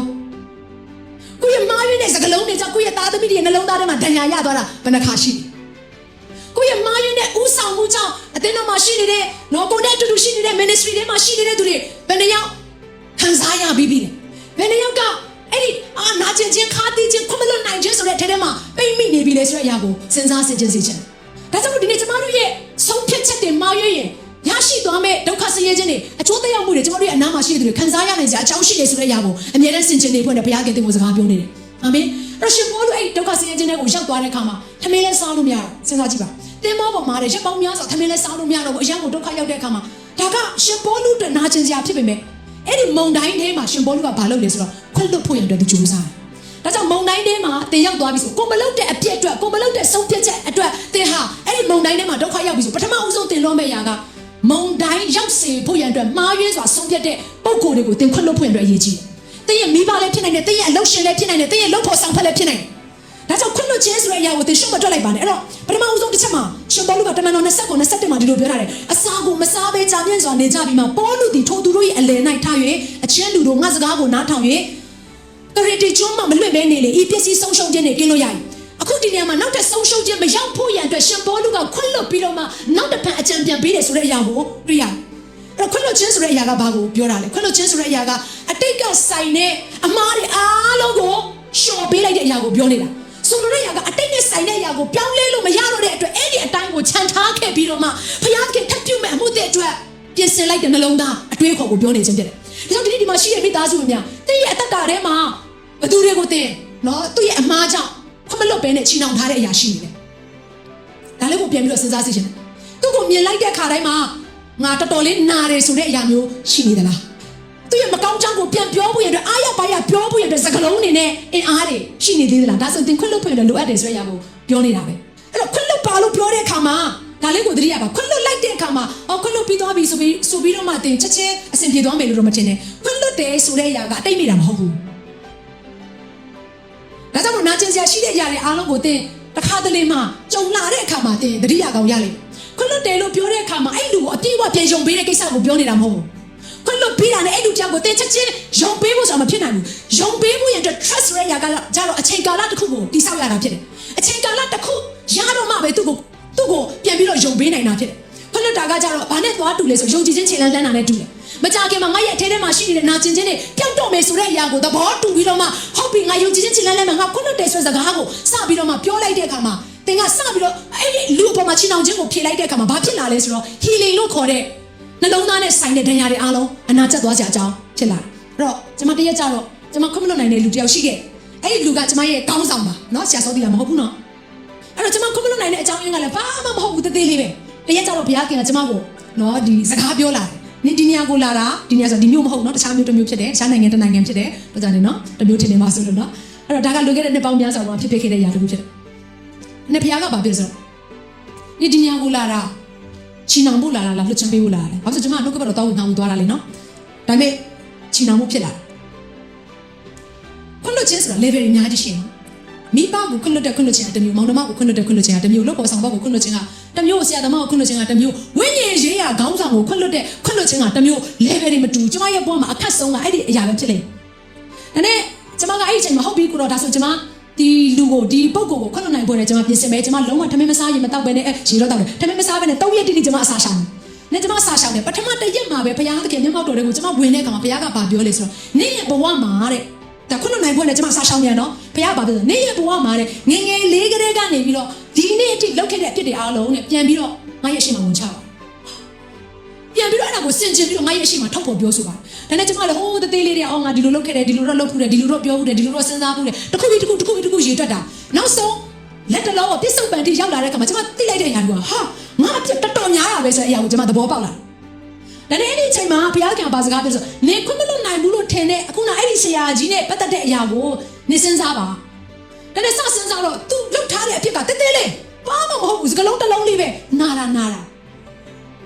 ကိုယ့်ရဲ့မှားယွင်းတဲ့စကားလုံးတွေကြောင့်ကိုယ့်ရဲ့သားသမီးတွေနှလုံးသားထဲမှာဒဏ်ရာရသွားတာဘယ်နှခါရှိပြီကိုယ့်ရဲ့မှားယွင်းတဲ့ဥဆောင်မှုကြောင့်အသင်းတော်မှာရှိနေတဲ့နော်ကိုနဲ့အတူတူရှိနေတဲ့ ministry ထဲမှာရှိနေတဲ့သူတွေဘယ်နှယောက်ခံစားရပြီးပြီလဲဘယ်နှယောက်ကအဲ့ဒီနာကျင်ခြင်းခါတီးခြင်းခွမလွတ်နိုင်ခြင်းဆိုတဲ့ထဲမှာပိတ်မိနေပြီလေဆိုတဲ့အရာကိုစဉ်းစားစစ်ခြင်းစီခြင်းဒါကြောင့်ဒီနေ့ကျမတို့ရဲ့ဆုံးဖြတ်ချက်တွေမှားရွေးရင်ရရှိသွားမဲ့ဒုက္ခဆင်းရဲခြင်းတွေအကျိုးသက်ရောက်မှုတွေကျမတို့ရဲ့အနားမှာရှိတဲ့သူတွေခံစားရနိုင်ကြအကြောင်းရှိတယ်ဆိုတဲ့အရာကိုအမြဲတမ်းဆင်ခြင်နေဖို့နဲ့ဘုရားကတည်းကစကားပြောနေတယ်အာမင်အဲ့ရှင်ဘောလို့အဲ့ဒုက္ခဆင်းရဲခြင်းတွေကိုရောက်သွားတဲ့အခါမှာထမင်းလဲစားလို့မရဘူးစဉ်းစားကြည့်ပါတင်းမောပေါ်မှာတဲ့ရက်ပေါင်းများစွာထမင်းလဲစားလို့မရတော့ဘူးအရန်ကိုဒုက္ခရောက်တဲ့အခါမှာဒါကရှင်ဘောလို့တဲ့နာကျင်စရာဖြစ်ပေမဲ့အဲ့ဒီမုံတိုင်းထဲမှာရှင်ဘောလူကဘာလုပ်လဲဆိုတော့ခွတ်လွတ်ဖို့ရတဲ့သူကြိုးစားတယ်။ဒါကြောင့်မုံတိုင်းထဲမှာတင်ရောက်သွားပြီဆိုကိုမလုပ်တဲ့အပြစ်အတွက်ကိုမလုပ်တဲ့ဆုံးဖြတ်ချက်အတွက်တင်ဟာအဲ့ဒီမုံတိုင်းထဲမှာဒုက္ခရောက်ပြီဆိုပထမအဦးဆုံးတင်လို့မဲ့ရာကမုံတိုင်းရောက်စေဖို့ရတဲ့မှားယွင်းစွာဆုံးဖြတ်တဲ့ပုံကိုယ်တွေကိုတင်ခွတ်လွတ်ဖို့ရတဲ့အရေးကြီးတယ်။တင်ရဲ့မိဘလည်းဖြစ်နိုင်တယ်တင်ရဲ့အလုပ်ရှင်လည်းဖြစ်နိုင်တယ်တင်ရဲ့လုပ်ဖို့ဆောင်ဖက်လည်းဖြစ်နိုင်တယ်။ဒါကြောင့်ခွတ်လွတ်ခြင်းဆိုတဲ့အရာကိုတင်ရှုံးမတွက်လိုက်ပါနဲ့။အဲ့တော့ပထမဦးဆုံးတစ်ချက်မှာရှင်ဘောလူကတမန်တော်20မှာဒီလိုပြောထားတယ်။အစာကိုမစားဘဲကြာမြင့်စွာနေကြပြီးမှပေါလုသည်ထိုသူတို့ရဲ့အလယ်၌ထား၍အချင်းလူတို့ငါစကားကိုနားထောင်၍ကရတီကျွန်းမှမလွတ်ဘဲနေလေဤပစ္စည်းဆုံးရှုံးခြင်းတွေကင်းလို့ရ၏အခုဒီနေရာမှာနောက်ထပ်ဆုံးရှုံးခြင်းမရောက်ဖို့ရန်အတွက်ရှင်ဘောလူကခွင့်လွတ်ပြီးတော့မှနောက်တစ်ဖန်အကြံပြန်ပေးတယ်ဆိုတဲ့အရာကိုတွေ့ရတယ်အဲ့တော့ခွင့်လွတ်ခြင်းဆိုတဲ့အရာကဘာကိုပြောတာလဲခွင့်လွတ်ခြင်းဆိုတဲ့အရာကအတိတ်ကဆိုင်တဲ့အမှားတွေအားလုံးကိုရှော့ပေးလိုက်တဲ့အရာကိုပြောနေတာဆိုလိုတဲ့အရာကအတိတ်နဲ့ဆိုင်တဲ့အရာကိုပြောင်းလဲလို့မရတော့တဲ့အတွက်အဲ့ဒီအတိုင်းကိုခြံထားခဲ့ပြီးတော့မှဘုရားသခင်ထပ်ပြုမဲ့အမှုတဲ့အတွက်ပြင်ဆင်လိုက်တဲ့နှလုံးသားအတွေးခေါ်ကိုပြောနေခြင်းဖြစ်တယ်ဒါကြောင့်ဒီမှာရှိတဲ့မိသားစုများတင်းရဲ့အသက်တာထဲမှာဘသူတွေကိုတင်နော်သူ့ရဲ့အမှားကြောင့်ခွမလွတ်ပဲနဲ့ချီနှောင်ထားတဲ့အရာရှိနေတယ်ဒါလည်းကိုပြန်ပြီးတော့စဉ်းစားသိချင်တယ်သူ့ကိုမြင်လိုက်တဲ့ခါတိုင်းမှာငါတော်တော်လေးနာတယ်ဆိုတဲ့အရာမျိုးရှိနေသလားသူ့ရဲ့မကောင်းကြောင်းကိုပြန်ပြောဖို့ရတဲ့အားရပါရပြောဖို့ရတဲ့စကားလုံးတွေနဲ့အင်အားတွေရှိနေသေးသလားဒါဆိုတင်ခွင့်လွတ်ဖို့ရတဲ့လိုအပ်တယ်ဆိုတဲ့အရာကိုပြောနေတာပဲအဲ့တော့ခွင့်လွတ်ပါလို့ပြောတဲ့အခါမှာဒါလေးကိုသတိရပါခွင့်လွတ်လိုက်တဲ့အခါမှာခွင့်လွတ်ပြီးသွားပြီဆိုပြီးတော့မှတင်ချက်ချင်းအဆင်ပြေသွားမယ်လို့တော့မထင်နဲ့ခွင့်လွတ်တယ်ဆိုတဲ့အရာကအတိတ်မိတာမဟုတ်ဘူးဒါ ဒါကြောင့်မို့နာကျင်စရာရှိတဲ့ຢာတွေအားလုံးကိုသင်တစ်ခါတလေမှကြုံလာတဲ့အခါမှာသင်တတိယကောင်ရလိမ့်မယ်ခွင့်လွတ်တယ်လို့ပြောတဲ့အခါမှာအဲ့လူကိုအပြည့်အဝပြန်ယုံပေးတဲ့ကိစ္စကိုပြောနေတာမဟုတ်ဘူးခွင့်လွတ်ပြီးတာနဲ့အဲ့လူတယောက်ကိုသင်ချက်ချင်းယုံပေးဖို့ဆိုတာမဖြစ်နိုင်ဘူးယုံပေးဖို့ရတဲ့ trust ရရာကကြတော့အချိန်ကာလတစ်ခုကိုတိဆောက်ရတာဖြစ်တယ်အချိန်ကာလတစ်ခုရတော့မှပဲသူ့ကိုပြန်ပြီးတော့ယုံပေးနိုင်တာဖြစ်တယ်ခွင့်လွတ်တာကကြတော့ဘာနဲ့သွားတူလဲဆိုယုံကြည်ခြင်းခြေလှမ်းတန်းတာနဲ့တူတယ်မကြခင်မှာငါရဲ့အထဲထဲမှာရှိနေတဲ့နာကျင်ခြင်းတွေပျောက်တော့မယ်ဆိုတဲ့အရာကိုသဘောတူပြီးတော့မှဟုတ်ပြီငါယုံကြည်ခြင်းခြေလှမ်းလဲမှာငါခွင့်လွတ်တယ်ဆိုတဲ့စကားကိုစပြီးတော့မှပြောလိုက်တဲ့အခါမှာသင်ကစပြီးတော့အဲ့ဒီလူအပေါ်မှာချီနှောင်ခြင်းကိုဖြေလိုက်တဲ့အခါမှာဘာဖြစ်လာလဲဆိုတော့ healing လို့ခေါ်တဲ့နှလုံးသားနဲ့ဆိုင်တဲ့ဒဏ်ရာတွေအားလုံးအနာကျက်သွားကြအကြောင်းဖြစ်လာတယ်အဲ့တော့ကျွန်မတရက်ကြတော့ကျွန်မခွင့်မလွတ်နိုင်တဲ့လူတယောက်ရှိခဲ့အဲ့ဒီလူကကျွန်မရဲ့ကောင်းဆောင်ပါเนาะဆရာစောတီလာမဟုတ်ဘူးเนาะအဲ့တော့ကျွန်မခွင့်မလွတ်နိုင်တဲ့အကြောင်းရင်းကလည်းဘာမှမဟုတ်ဘူးတေးလေးပဲတရက်ကြတော့ဘုရားခင်ကကျွန်မကိုเนาะဒီစကားပြောလာတယ်နင်ဒီနေရာကိုလာတာဒီနေရာဆိုဒီမျိုးမဟုတ်เนาะတခြားမျိုးတစ်မျိုးဖြစ်တယ်တခြားနိုင်ငံတစ်နိုင်ငံဖြစ်တယ်တော့ကြတယ်เนาะတစ်မျိုးထင်နေပါဆိုလို့เนาะအဲ့တော့ဒါကလွန်ခဲ့တဲ့နှစ်ပေါင်းများစွာကဖြစ်ခဲ့တဲ့ຢာတစ်ခုဖြစ်တယ်နဲ့ဘုရားကဘာပြောဆိုနင်ဒီနေရာကိုလာတာချီနှောင်ဖို့လာတာလားလွတ်ချင်ပေးဖို့လာတယ်ဘာလို့ကျွန်မနှုတ်ကပတ်တော်တောင်းဝင်နှောင်သွားတာလေနော်ဒါပေမဲ့ချီနှောင်မှုဖြစ်လာတယ်ခွင့်လွတ်ခြင်းဆိုတာ level အများကြီးရှိတယ်မိဘကိုခွင့်လွတ်တဲ့ခွင့်လွတ်ခြင်းကတစ်မျိုးမောင်နှမကိုခွင့်လွတ်တဲ့ခွင့်လွတ်ခြင်းကတစ်မျိုးလုပ်ပေါ်ဆောင်ဘက်ကိုခွင့်လွတ်ခြင်းကတစ်မျိုးဆရာသမားကိုခွင့်လွတ်ခြင်းကတစ်မျိုးဝိညာဉ်ရေးရာခေါင်းဆောင်ကိုခွင့်လွတ်တဲ့ခွင့်လွတ်ခြင်းကတစ်မျိုး level တွေမတူကျွန်မရဲ့ဘဝမှာအခက်ဆုံးကအဲ့ဒီအရာပဲဖြစ်နေဒါနဲ့ကျွန်မကအဲ့ဒီအချိန်မှာဟုတ်ပြီကိုတော့ဒါဆိုကျွန်မဒီလူကိုဒီပုဂ္ဂိုလ်ကိုခွင့်လွတ်နိုင်ဖို့လည်းကျွန်မပြင်ဆင်မယ်ကျွန်မလုံးဝထမင်းမစားရင်မတောက်ပဲနဲ့ရေတော့တောက်တယ်ထမင်းမစားပဲနဲ့3ရက်တိတိကျွန်မအစာရှောင်တယ်ကျွန်မအစာရှောင်တယ်ပထမတစ်ရက်မှာပဲဘုရားသခင်မျက်မှောက်တော်တွေကိုကျွန်မဝင်တဲ့အခါမှာဘုရားကဘာပြောလဲဆိုတော့နေ့ရက်ဘဝမှာတဲ့ဒါခွင့်လွတ်နိုင်ဖို့လည်းကျွန်မအစာရှောင်နေရနော်ဘုရားကဘာပြောလဲနေ့ရက်ဘဝမှာတဲ့ငငယ်လေးကလေးကနေပြီးတော့ဒီနေ့အထိလောက်ခဲ့တဲ့အဖြစ်တွေအားလုံးနဲ့ပြန်ပြီးတော့ငါရဲ့အရှိမဝင်ချပါပြန်ပြီးတော့အဲ့ဒါကိုစင်ကျင်ပြီးတော့ငါရဲ့အရှိမထုတ်ဖို့ပြောဆိုပါတယ်ဒါနဲ့ကျွန်မလည်းဟိုးသေးလေးတွေအောင်ငါဒီလိုလုပ်ခဲ့တယ်ဒီလိုတော့လုပ်ဖူးတယ်ဒီလိုတော့ပြောဖူးတယ်ဒီလိုတော့စဉ်းစားဖူးတယ်တစ်ခုရေတွက်တာနောက်ဆုံးလက်တလုံးပြစ္ဆုတ်ပန်တိရောက်လာတဲ့အခါမှာကျွန်မသိလိုက်တဲ့အရာတွေကဟာငါအပြစ်တော်တော်များတာပဲဆိုတဲ့အရာကိုကျွန်မသဘောပေါက်လာဒါနဲ့အဲ့ဒီအချိန်မှာဘုရားခင်ဘာစကားပြောဆိုနေခွင့်မလွတ်နိုင်ဘူးလို့ထင်တဲ့အခုနအဲ့ဒီဆရာကြီးနဲ့ပတ်သက်တဲ့အရာကိုနေစဉ်းစားပါဒါနဲ့စစဉ်းစားတော့ तू လှုပ်ထားတဲ့အဖြစ်ကတဲတဲလေးဘာမှမဟုတ်ဘူးစကလုံးတစ်လုံးလေးပဲနာတာဒါ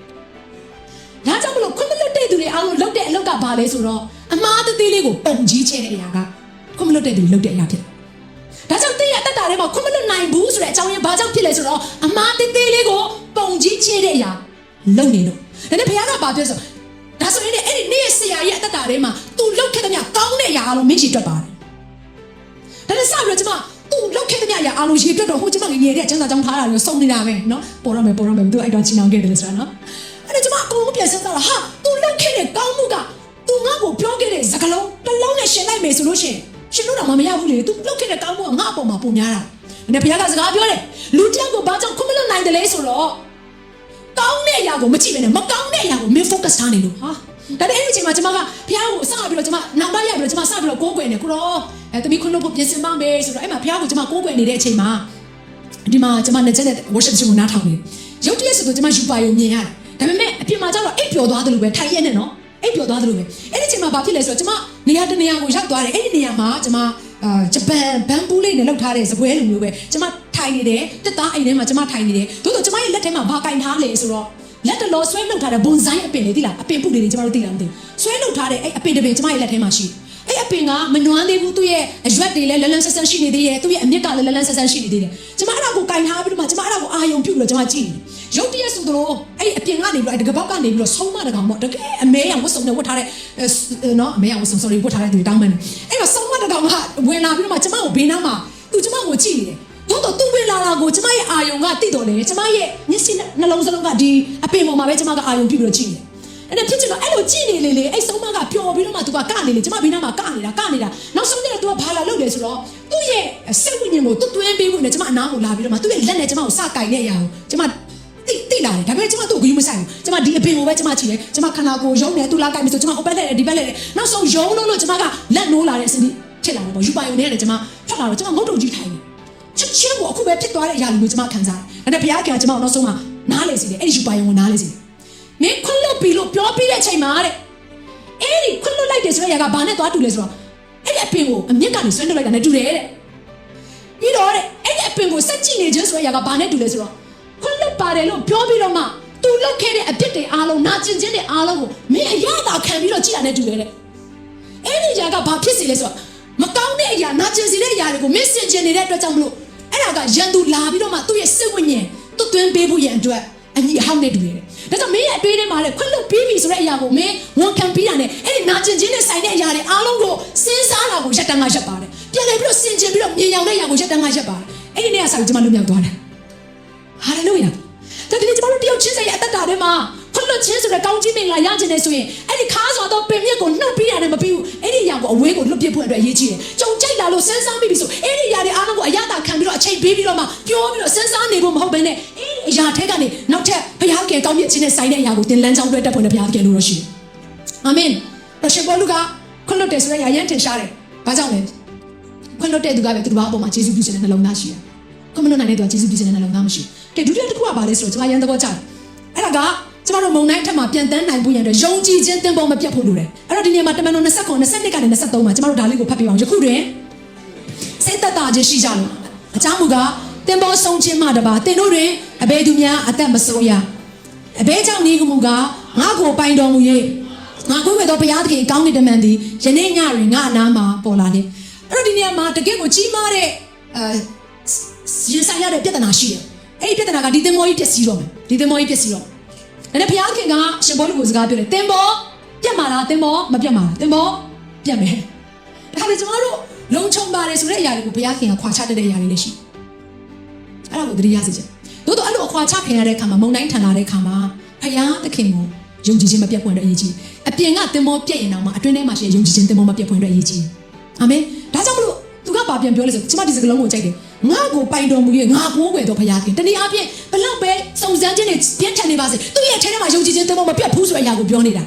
ကြောင့်မလို့ခွင့်မလွတ်တဲ့သူတွေအားလုံးလှုပ်တဲ့အလုပ်ကဘာလဲဆိုတော့အမားသေးလေးကိုပုံကြီးချဲတဲ့အရာကခွင့်မလွတ်တဲ့သူလှုပ်တဲ့အရာဖြစ်ဒါကြောင့်တင်းရဲ့အတ္တထဲမှာခွင့်မလွတ်နိုင်ဘူးဆိုတဲ့အကြောင်းရင်းဘာကြောင့်ဖြစ်လဲဆိုတော့အမားသေးလေးကိုပုံကြီးချဲတဲ့အရာလုံနေလို့ဒါနဲ့ဘုရားကဘာပြောဆိုဒါဆိုရင်အဲ့ဒီနေ့ဆရာရဲ့အတ္တထဲမှာ तू လှုပ်ခဲ့တဲ့မြကောင်းတဲ့အရာအလုံးမင်းကြီးတွက်ပါတယ်ဒါနဲ့စပြီးတော့ကျွန်မ तू လှုပ်ခဲ့တဲ့မြအရာအလုံးရေတွက်တော့ဟိုကျွန်မငယ်တဲ့ကျန်းစာကြောင်းထားတာမျိုးစုံနေတာပဲเนาะပေါ်ရမယ် तू အဲ့တော့ချီနှောင်ခဲ့တယ်ဆိုတာเนาะအဲ့ဒါကျွန်မအကုန်လုံးပြန်စဉ်းစားတာဟာ तू လှုပ်ခဲ့တဲ့ကောင်းမှုက तू ငါ့ကိုပြောခဲ့တဲ့စကားလုံးတစ်လုံးနဲ့ရှင်းလိုက်မယ်ဆိုလို့ရှိရင်ရှင်တို့တော့မရဘူးလေ तू လုတ်ခဲ့တဲ့ကောင်းမှုကငါ့အပေါ်မှာပုံများတာ။ဒါနဲ့ဘုရားကစကားပြောတယ်လူတယောက်ကိုဘာကြောင့်ခွင့်မလွတ်နိုင်တယ်လဲဆိုတော့ကောင်းတဲ့အရာကိုမကြည့်ဘဲနဲ့မကောင်းတဲ့အရာကိုမင်း focus ထားနေလို့ဟာဒါနဲ့အဲ့ဒီအချိန်မှာကျွန်မကဘုရားကိုစပြီးတော့ကျွန်မနောက်ပိုင်းရပြီးတော့ကျွန်မစပြီးတော့ကိုးကွယ်နေကိုတော့သမီးခွင့်လို့ပြင်ဆင်ပါမယ်ဆိုတော့အဲ့မှာဘုရားကိုကျွန်မကိုးကွယ်နေတဲ့အချိန်မှာဒီမှာကျွန်မနဲ့ကျတဲ့ worship ကိုနားထောင်နေရုပ်တရက်ဆိုတော့ကျွန်မယူပါရုံမြင်ရတယ်ဒါပေမဲ့အပြင်မှာကျတော့အိပ်ပျော်သွားတယ်လို့ပဲထိုင်ရက်နဲ့နော်အိပ်ပျော်သွားတယ်လို့ပဲအဲ့ဒီအချိန်မှာဘာဖြစ်လဲဆိုတော့ကျွန်မနေရာတနေရာကိုရောက်သွားတယ်အဲ့ဒီနေရာမှာကျွန်မဂျပန်ဘန်ပူးလေးနဲ့လောက်ထားတဲ့စပွဲလိုမျိုးပဲကျွန်မထိုင်နေတယ်တက်သားအိမ်ထဲမှာကျွန်မထိုင်နေတယ်သို့တော့ကျွန်မရဲ့လက်ထဲမှာဘာကင်ထားလဲဆိုတော့လက်တလောဆွဲနှုတ်ထားတဲ့ဘွန်ဆိုင်အပင်လေးသိလားအပင်ပုလေးတွေကျွန်တော်တို့သိလားမသိဘူးဆွဲနှုတ်ထားတဲ့အဲ့အပင်တစ်ပင်ကျွန်မရဲ့လက်ထဲမှာရှိအဲ့အပင်ကမနွမ်းသေးဘူးသူ့ရဲ့အရွက်တွေလည်းလန်းလန်းဆန်းဆန်းရှိနေသေးတယ်သူ့ရဲ့အမြစ်ကလည်းလန်းလန်းဆန်းဆန်းရှိနေသေးတယ်ကျွန်မအဲ့ဒါကိုကင်ထားပြီးတော့မှကျွန်မအဲ့ဒါကိုအာယုံပြုတ်ပြီးတော့ကျွန်မကြည့်နေရုပ်တရက်ဆိုတော့အဲ့အပြင်ကနေပြီးတော့တကပောက်ကနေပြီးတော့ဆုံးမတကောင်ပေါ့တကယ်အမဲရောင်ဝတ်စုံနဲ့ဝတ်ထားတဲ့နော်အမဲရောင်ဝတ်စုံ sorry ဝတ်ထားတဲ့သူတောင်းမှန်းအဲ့တော့ဆုံးမတကောင်ကဝင်လာပြီးတော့မှကျွန်မကိုဘေးနားမှာသူကျွန်မကိုကြည့်နေတယ်တော့သူဝင်လာတာကိုကျွန်မရဲ့အာယုံကတိတော်တယ်ကျွန်မရဲ့မျက်စိနှလုံးစလုံးကဒီအပင်ပေါ်မှာပဲကျွန်မကအာယုံပြုတ်ပြီးတော့ကြည့်နေတယ်အဲ့ဒါဖြစ်ချင်တော့အဲ့လိုကြည့်နေလေအဲ့ဆုံးမကပျော်ပြီးတော့မှသူကကနေလေကျွန်မဘေးနားမှာကနေနေတာနောက်ဆုံးကျတော့သူကဘာလာလုပ်လဲဆိုတော့သူ့ရဲ့စိတ်ဝိညာဉ်ကိုသူ့တွင်းပေးဖို့နဲ့ကျွန်မအနားကိုလာပြီးတော့မှသူ့ရဲ့လက်နဲ့ကျွန်မကိုစကင်တဲ့အရာကိုကျွန်မတိလာတယ်ဒါပေမဲ့ကျွန်မတို့ကိုယူမဆိုင်ဘူးကျွန်မဒီအပင်ကိုပဲကျွန်မကြည့်တယ်ကျွန်မခန္ဓာကိုယ်ယုံနေသူ့လာကိုင်ပြီဆိုကျွန်မဟိုဘက်လက်တယ်ဒီဘက်လက်တယ်နောက်ဆုံးယုံလို့ကျွန်မကလက်နိုးလာတဲ့အစင်းဖြစ်လာတယ်ပေါ့ယူပါယုံနေတယ်ကျွန်မထွက်လာတော့ကျွန်မငုတ်တုံကြီးထိုင်တယ်ချက်ချင်းကိုအခုပဲဖြစ်သွားတဲ့အရာတွေကိုကျွန်မခံစားတယ်ဒါနဲ့ဘုရားကကျွန်မနောက်ဆုံးမှာနားလေစီတယ်အဲ့ဒီယူပါယုံကိုနားလေစီမင်းခွန်းလွတ်ပြီလို့ပြောပြီးတဲ့အချိန်မှာတဲ့အဲ့ဒီခွန်းလွတ်လိုက်တယ်ဆိုတဲ့အရာကဘာနဲ့သွားတူလဲဆိုတော့အဲ့ဒီအပင်ကိုအမြင့်ကနေဆွဲနှုတ်လိုက်တာနဲ့တူတယ်တဲ့ပြီးတော့တဲ့အဲ့ဒီအပင်ကိုစက်ကြည့်နေခြင်းဆိုတဲ့အရာကဘာနဲ့တူလဲဆိုတော့ခွန်းလွတ်ပါတယ်လို့ပြောပြီးတော့မှသူလုပ်ခဲ့တဲ့အပြစ်တွေအားလုံးနာကျင်ခြင်းတွေအားလုံးကိုမင်းအရသာခံပြီးတော့ကြည့်ရတဲ့တူတယ်တဲ့အဲ့ဒီຢာကဘာဖြစ်စီလဲဆိုတော့ မကောင်းတဲ့အရာနာကျင်စေတဲ့အရာတွေကိုမင်းစင်ကျင်နေတဲ့အတွက်ကြောင့်မလို့အဲ့ဒါကရန်သူလာပြီးတော့မှသူ့ရဲ့စိတ်ဝိညာဉ်သူ့သွင်းပေးဖို့ရန်အတွက်အညီအဟောင်းနဲ့တူတယ်ဒါကြောင့်မင်းရဲ့အတွေးထဲမှာလည်းခွင့်လွှတ်ပြီးပြီဆိုတဲ့အရာကိုမင်းဝန်ခံပြီးတာနဲ့အဲ့ဒီနာကျင်ခြင်းနဲ့ဆိုင်တဲ့အရာတွေအားလုံးကိုစဉ်းစားတာကိုရက်တန်းကရက်ပါတယ်ပြန်လည်ပြီးတော့စင်ကျင်ပြီးတော့မြင်ရောင်တဲ့အရာကိုရက်တန်းကရက်ပါတယ်အဲ့ဒီနေ့ကစာကိုကျွန်မလွတ်မြောက်သွားတယ်ဟာလေလုယာဒါဒီနေ့ကျွန်တော်တို့တယောက်ချင်းစိတ်ရဲ့အသက်တာထဲမှာခွင့်လွှတ်ခြင်းဆိုတဲ့ကောင်းကြီးမင်္ဂလာရခြင်းနဲ့ဆိုရင်အဲ့ဒီခါဆိုတော့ပင်မြက်ကိုနှုတ်ပြီးတာနဲ့မပြီးဘူးအဲ့ဒီအရာကိုအဝေးကိုလွတ်ပြဖို့အတွက်အရေးကြီးတယ်ကြုံကြိုက်လာလို့စဉ်းစားမိပြီဆိုအဲ့ဒီအရာတွေအားလုံးကိုအရသာခံပြီးတော့အချိန်ပေးပြီးတော့မှပြောပြီးတော့စဉ်းစားနေဖို့မဟုတ်ဘဲနဲ့အဲ့ဒီအရာထဲကနေနောက်ထပ်ဘုရားကကောင်းမြတ်ခြင်းနဲ့ဆိုင်တဲ့အရာကိုသင်လန်းချောင်းတွဲတက်ဖွင့်တဲ့ဘုရားကလို့ရရှိတယ်အာမင်ရရှိပေါ်လူကခွင့်လွှတ်တယ်ဆိုတဲ့အရာရန်ထင်ရှားတယ်ဘာကြောင့်လဲခွင့်လွှတ်တဲ့သူကပဲသူတို့ဘာအပေါ်မှာယေရှုပြုခြင်းနဲ့နှလုံးသားရှိတယ်ခွင့်မလွှတ်နိုင်တဲ့သူကယေရှုပြုခြင်းနဲ့နှလုံးသားမရှိကဲဒုတိယတစ်ခုကဘာလဲဆိုတော့ကျွန်မရန်သဘောကျတယ်အဲ့ဒါကကျမတို့မုံတိုင်းထက်မှာပြန်တန်းနိုင်ဖို့ရတဲ့ယုံကြည်ခြင်းသင်ပေါ်မပြတ်ဖို့လိုတယ်အဲ့တော့ဒီနေ့မှာတမန်တော်29 22ကနေ23မှာကျမတို့ဒါလေးကိုဖတ်ပြအောင်ယခုတွင်စိတ်သက်သာခြင်းရှိကြလို့အကြောင်းမူကားသင်ပေါ်ဆုံးခြင်းမှတပါသင်တို့တွင်အဘယ်သူများအသက်မဆုံးရအဘယ်ကြောင့်နည်းမူကားငါ့ကိုပိုင်တော်မူ၍ငါကိုယ်ပဲတော့ဘုရားသခင်ကောင်းကင်တမန်သည်ယနေ့ညတွင်ငါအနားမှာပေါ်လာတယ်အဲ့တော့ဒီနေ့မှာတကယ့်ကိုကြီးမားတဲ့ရင်ဆိုင်ရတဲ့ပြဿနာရှိတယ်အဲ့ဒီပြဿနာကဒီသင်္ဘောကြီးပြည့်စည်တော့မယ်ဒီသင်္ဘောကြီးပြည့်စည်တော့အဲ့ဒါဘုရားခင်ကရှင်ဘောလူကိုစကားပြောတယ်သင်္ဘောပြတ်မှာလားသင်္ဘောမပြတ်မှာလားသင်္ဘောပြတ်မယ်ဒါပေမဲ့ကျွန်တော်တို့လုံခြုံပါတယ်ဆိုတဲ့အရာတွေကိုဘုရားခင်ကခွာချတတ်တဲ့အရာတွေလည်းရှိအဲ့ဒါကိုသတိရစေချင်တို့တော့အဲ့လိုအခွာချခင်ရတဲ့အခါမှာမုံတိုင်းထန်လာတဲ့အခါမှာဘုရားသခင်ကိုယုံကြည်ခြင်းမပြတ်ဖွင့်တဲ့အရေးကြီးအပြင်ကသင်္ဘောပြတ်ရင်တော့မှအတွင်းထဲမှာရှိတဲ့ယုံကြည်ခြင်းသင်္ဘောမပြတ်ဖွင့်တဲ့အရေးကြီးအာမင်ဒါကြောင့်မလို့သူကဘာပြန်ပြောလဲဆိုကျွန်မဒီစကားလုံးကိုကြိုက်တယ်ငါ့ကိုပိုင်တော်မူ၍ငါကိုးကွယ်တော်ဘုရားခင်တနည်းအားဖြင့်ဘလောက်ပဲစုံစမ်းခြင်းတွေပြင်းထန်နေပါစေသူ့ရဲ့ထဲထဲမှာယုံကြည်ခြင်းသင်္ဘောမပြတ်ဘူးဆိုတဲ့အရာကိုပြောနေတာ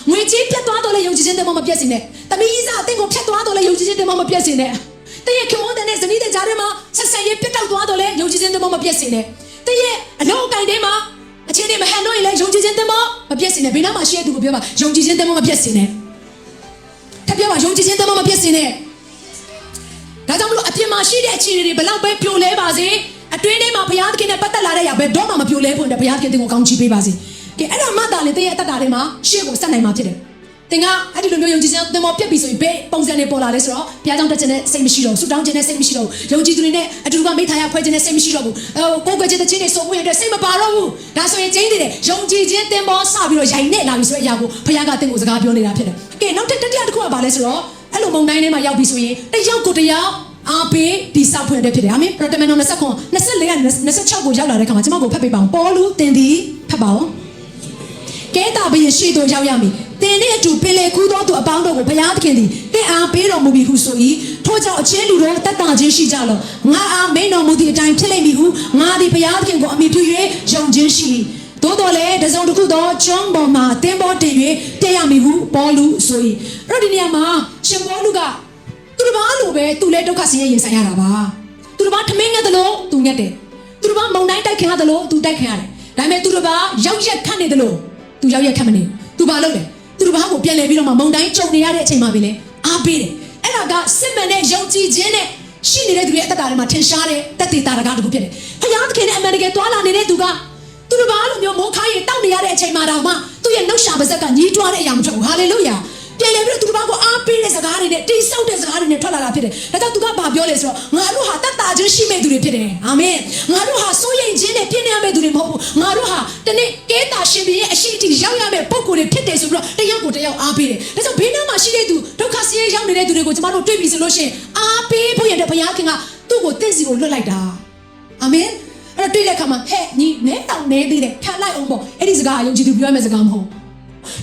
ငွေကြီးပြတ်သွားတော့လဲယုံကြည်ခြင်းသင်္ဘောမပြတ်စေနဲ့တမီးကြီးစားအသင်ကိုဖြတ်သွားတော့လဲယုံကြည်ခြင်းသင်္ဘောမပြတ်စေနဲ့တည့်ရဲ့ခင်ဝန်တဲ့ဇနီးတဲ့ကြားထဲမှာဆက်ဆံရေးပြတ်တောက်သွားတော့လဲယုံကြည်ခြင်းသင်္ဘောမပြတ်စေနဲ့တည့်ရဲ့အလုံးအကိုင်ထဲမှာအခြေအနေမဟန်တော့ရင်လဲယုံကြည်ခြင်းသင်္ဘောမပြတ်စေနဲ့ဘယ်နာမှရှိတဲ့သူကိုပြောပါယုံကြည်ခြင်းသင်္ဘောမပြတ်စေနဲ့ထပ်ပြောပါယုံကြည်ခြင်းသင်္ဘောမပြတ်စေနဲ့ဒါကြောင့်မလို့အပြင်မှာရှိတဲ့အခြေအနေတွေဘလောက်ပဲပြိုလဲပါစေအတွင်းထဲမှာဘုရားသခင်နဲ့ပတ်သက်လာတဲ့ຢာဘယ်တော့မှမပြိုလဲဖို့တဲ့ဘုရားသခင်တင်ကိုကောင်းချီးပေးပါစေကဲအဲ့ဒါမှသာလေတည့်ရဲ့အတ္တတွေမှာရှေ့ကိုဆက်နိုင်မှာဖြစ်တယ်တင်ကအဲ့ဒီလိုမျိုးယုံကြည်ခြင်းသင်္ဘောပြက်ပြီဆိုရင်ဘယ်ပုံစံတွေပေါ်လာလဲဆိုတော့ဘုရားကြောင့်တက်ခြင်းနဲ့စိတ်မရှိတော့ဘူးဆူတောင်းခြင်းနဲ့စိတ်မရှိတော့ဘူးယုံကြည်သူတွေနဲ့အတူတူကမိထားရဖွဲ့ခြင်းနဲ့စိတ်မရှိတော့ဘူးကိုယ်ကွယ်ခြင်းတဲ့ခြင်းတွေစိုးဖို့ရတဲ့စိတ်မပါတော့ဘူးဒါဆိုရင်ကျင်းနေတယ်ယုံကြည်ခြင်းသင်္ဘောစပြီးတော့ရိုင်နဲ့လာပြီဆိုတဲ့အရာကိုဘုရားကတင်ကိုစကားပြောနေတာဖြစ်တယ်ကဲနောက်တတိယတစ်ခုကဘာလဲဆိုတော့အဲ့လိုမုံတိုင်းထဲမှာရောက်ပြီဆိုရင်တယောက်ကိုတယောက်အားပေးဒီစောက်ဖွင့်တဲ့ဖြစ်တယ်အာမင်ပရတမန်တော်29 24ကနေ26ကိုရောက်လာတဲ့ခါမှာကျွန်မကိုဖတ်ပေးပါအောင်ပေါ်လူတင်သည်ဖတ်ပါအောင်ကဲတာဘယရှိတို့ရောက်ရမည်တင်နဲ့အတူပင်လေကူးသောသူအပေါင်းတို့ကိုဘုရားသခင်သည်တင်အားပေးတော်မူပြီဟုဆို၏ထို့ကြောင့်အချင်းလူတို့တတ်တာချင်းရှိကြလောငါအားမိန်တော်မူသည့်အတိုင်းဖြစ်လိမ့်မည်ဟုငါသည်ဘုရားသခင်ကိုအမိပြု၍ယုံခြင်းရှိသို့တော်လည်းတစုံတစ်ခုသောကျွန်းပေါ်မှာတင်ပေါ်တင်၍တက်ရမည်ဟုပေါ်လူဆို၏အဲ့ဒီနေရာမှာရှင်ပေါ်လူကသူတစ်ပါးလိုပဲသူလည်းဒုက္ခဆင်းရဲရင်ဆိုင်ရတာပါသူတစ်ပါးထမင်းငတ်တယ်လို့သူငတ်တယ်သူတစ်ပါးမုန်တိုင်းတိုက်ခင်ရတယ်လို့သူတိုက်ခင်ရတယ်ဒါပေမဲ့သူတစ်ပါးရောက်ရက်ခတ်နေတယ်လို့သူရောက်ရက်ခတ်မနေသူဘာလုပ်လဲသူတစ်ပါးကိုပြန်လဲပြီးတော့မှမုန်တိုင်းကြုံနေရတဲ့အချိန်မှာပဲလေအားပေးတယ်အဲ့ဒါကစစ်မှန်တဲ့ယုံကြည်ခြင်းနဲ့ရှိနေတဲ့သူရဲ့အသက်တာတွေမှာထင်ရှားတဲ့တက်တည်တာတကားတစ်ခုဖြစ်တယ်ဘုရားသခင်နဲ့အမှန်တကယ်တွာလာနေတဲ့သူကသူတစ်ပါးလိုမျိုးမိုးခါရီတောက်နေရတဲ့အချိန်မှာတော့မှသူ့ရဲ့နှုတ်ရှာပါဇက်ကညီးတွားတဲ့အရာမဟုတ်ဘူးဟာလေလုယာပြန်လဲပြီးတော့သူတစ်ပါးကိုအားပေးတဲ့စကားတွေနဲ့တိဆောက်တဲ့စကားတွေနဲ့ထွက်လာတာဖြစ်တယ်။ဒါကြောင့်သူကဘာပြောလဲဆိုတော့ငါတို့ဟာတတ်တာချင်းရှိမဲ့သူတွေဖြစ်တယ်။အာမင်။ငါတို့ဟာစိုးရိမ်ခြင်းနဲ့ပြည့်နေရမဲ့သူတွေမဟုတ်ဘူး။ငါတို့ဟာတနေ့ကဲတာရှင်ရဲ့အရှိအထိရောက်ရမဲ့ပုံကိုယ်တွေဖြစ်တယ်ဆိုပြီးတော့တယောက်ကိုတယောက်အားပေးတယ်။ဒါကြောင့်ဘေးနားမှာရှိတဲ့သူဒုက္ခဆင်းရဲရောက်နေတဲ့သူတွေကိုကျမတို့တွေ့ပြီဆိုလို့ရှိရင်အားပေးဖို့ရတဲ့ဘုရားခင်ကသူ့ကိုတင့်စီကိုလွတ်လိုက်တာ။အာမင်။အဲ့တော့တွေ့တဲ့အခါမှာဟဲ့ညီနဲတောင်နေသေးတယ်ခံလိုက်အောင်ပေါ့။အဲ့ဒီစကားအယုံကြည်သူပြောရမယ့်စကားမဟုတ်ဘူး။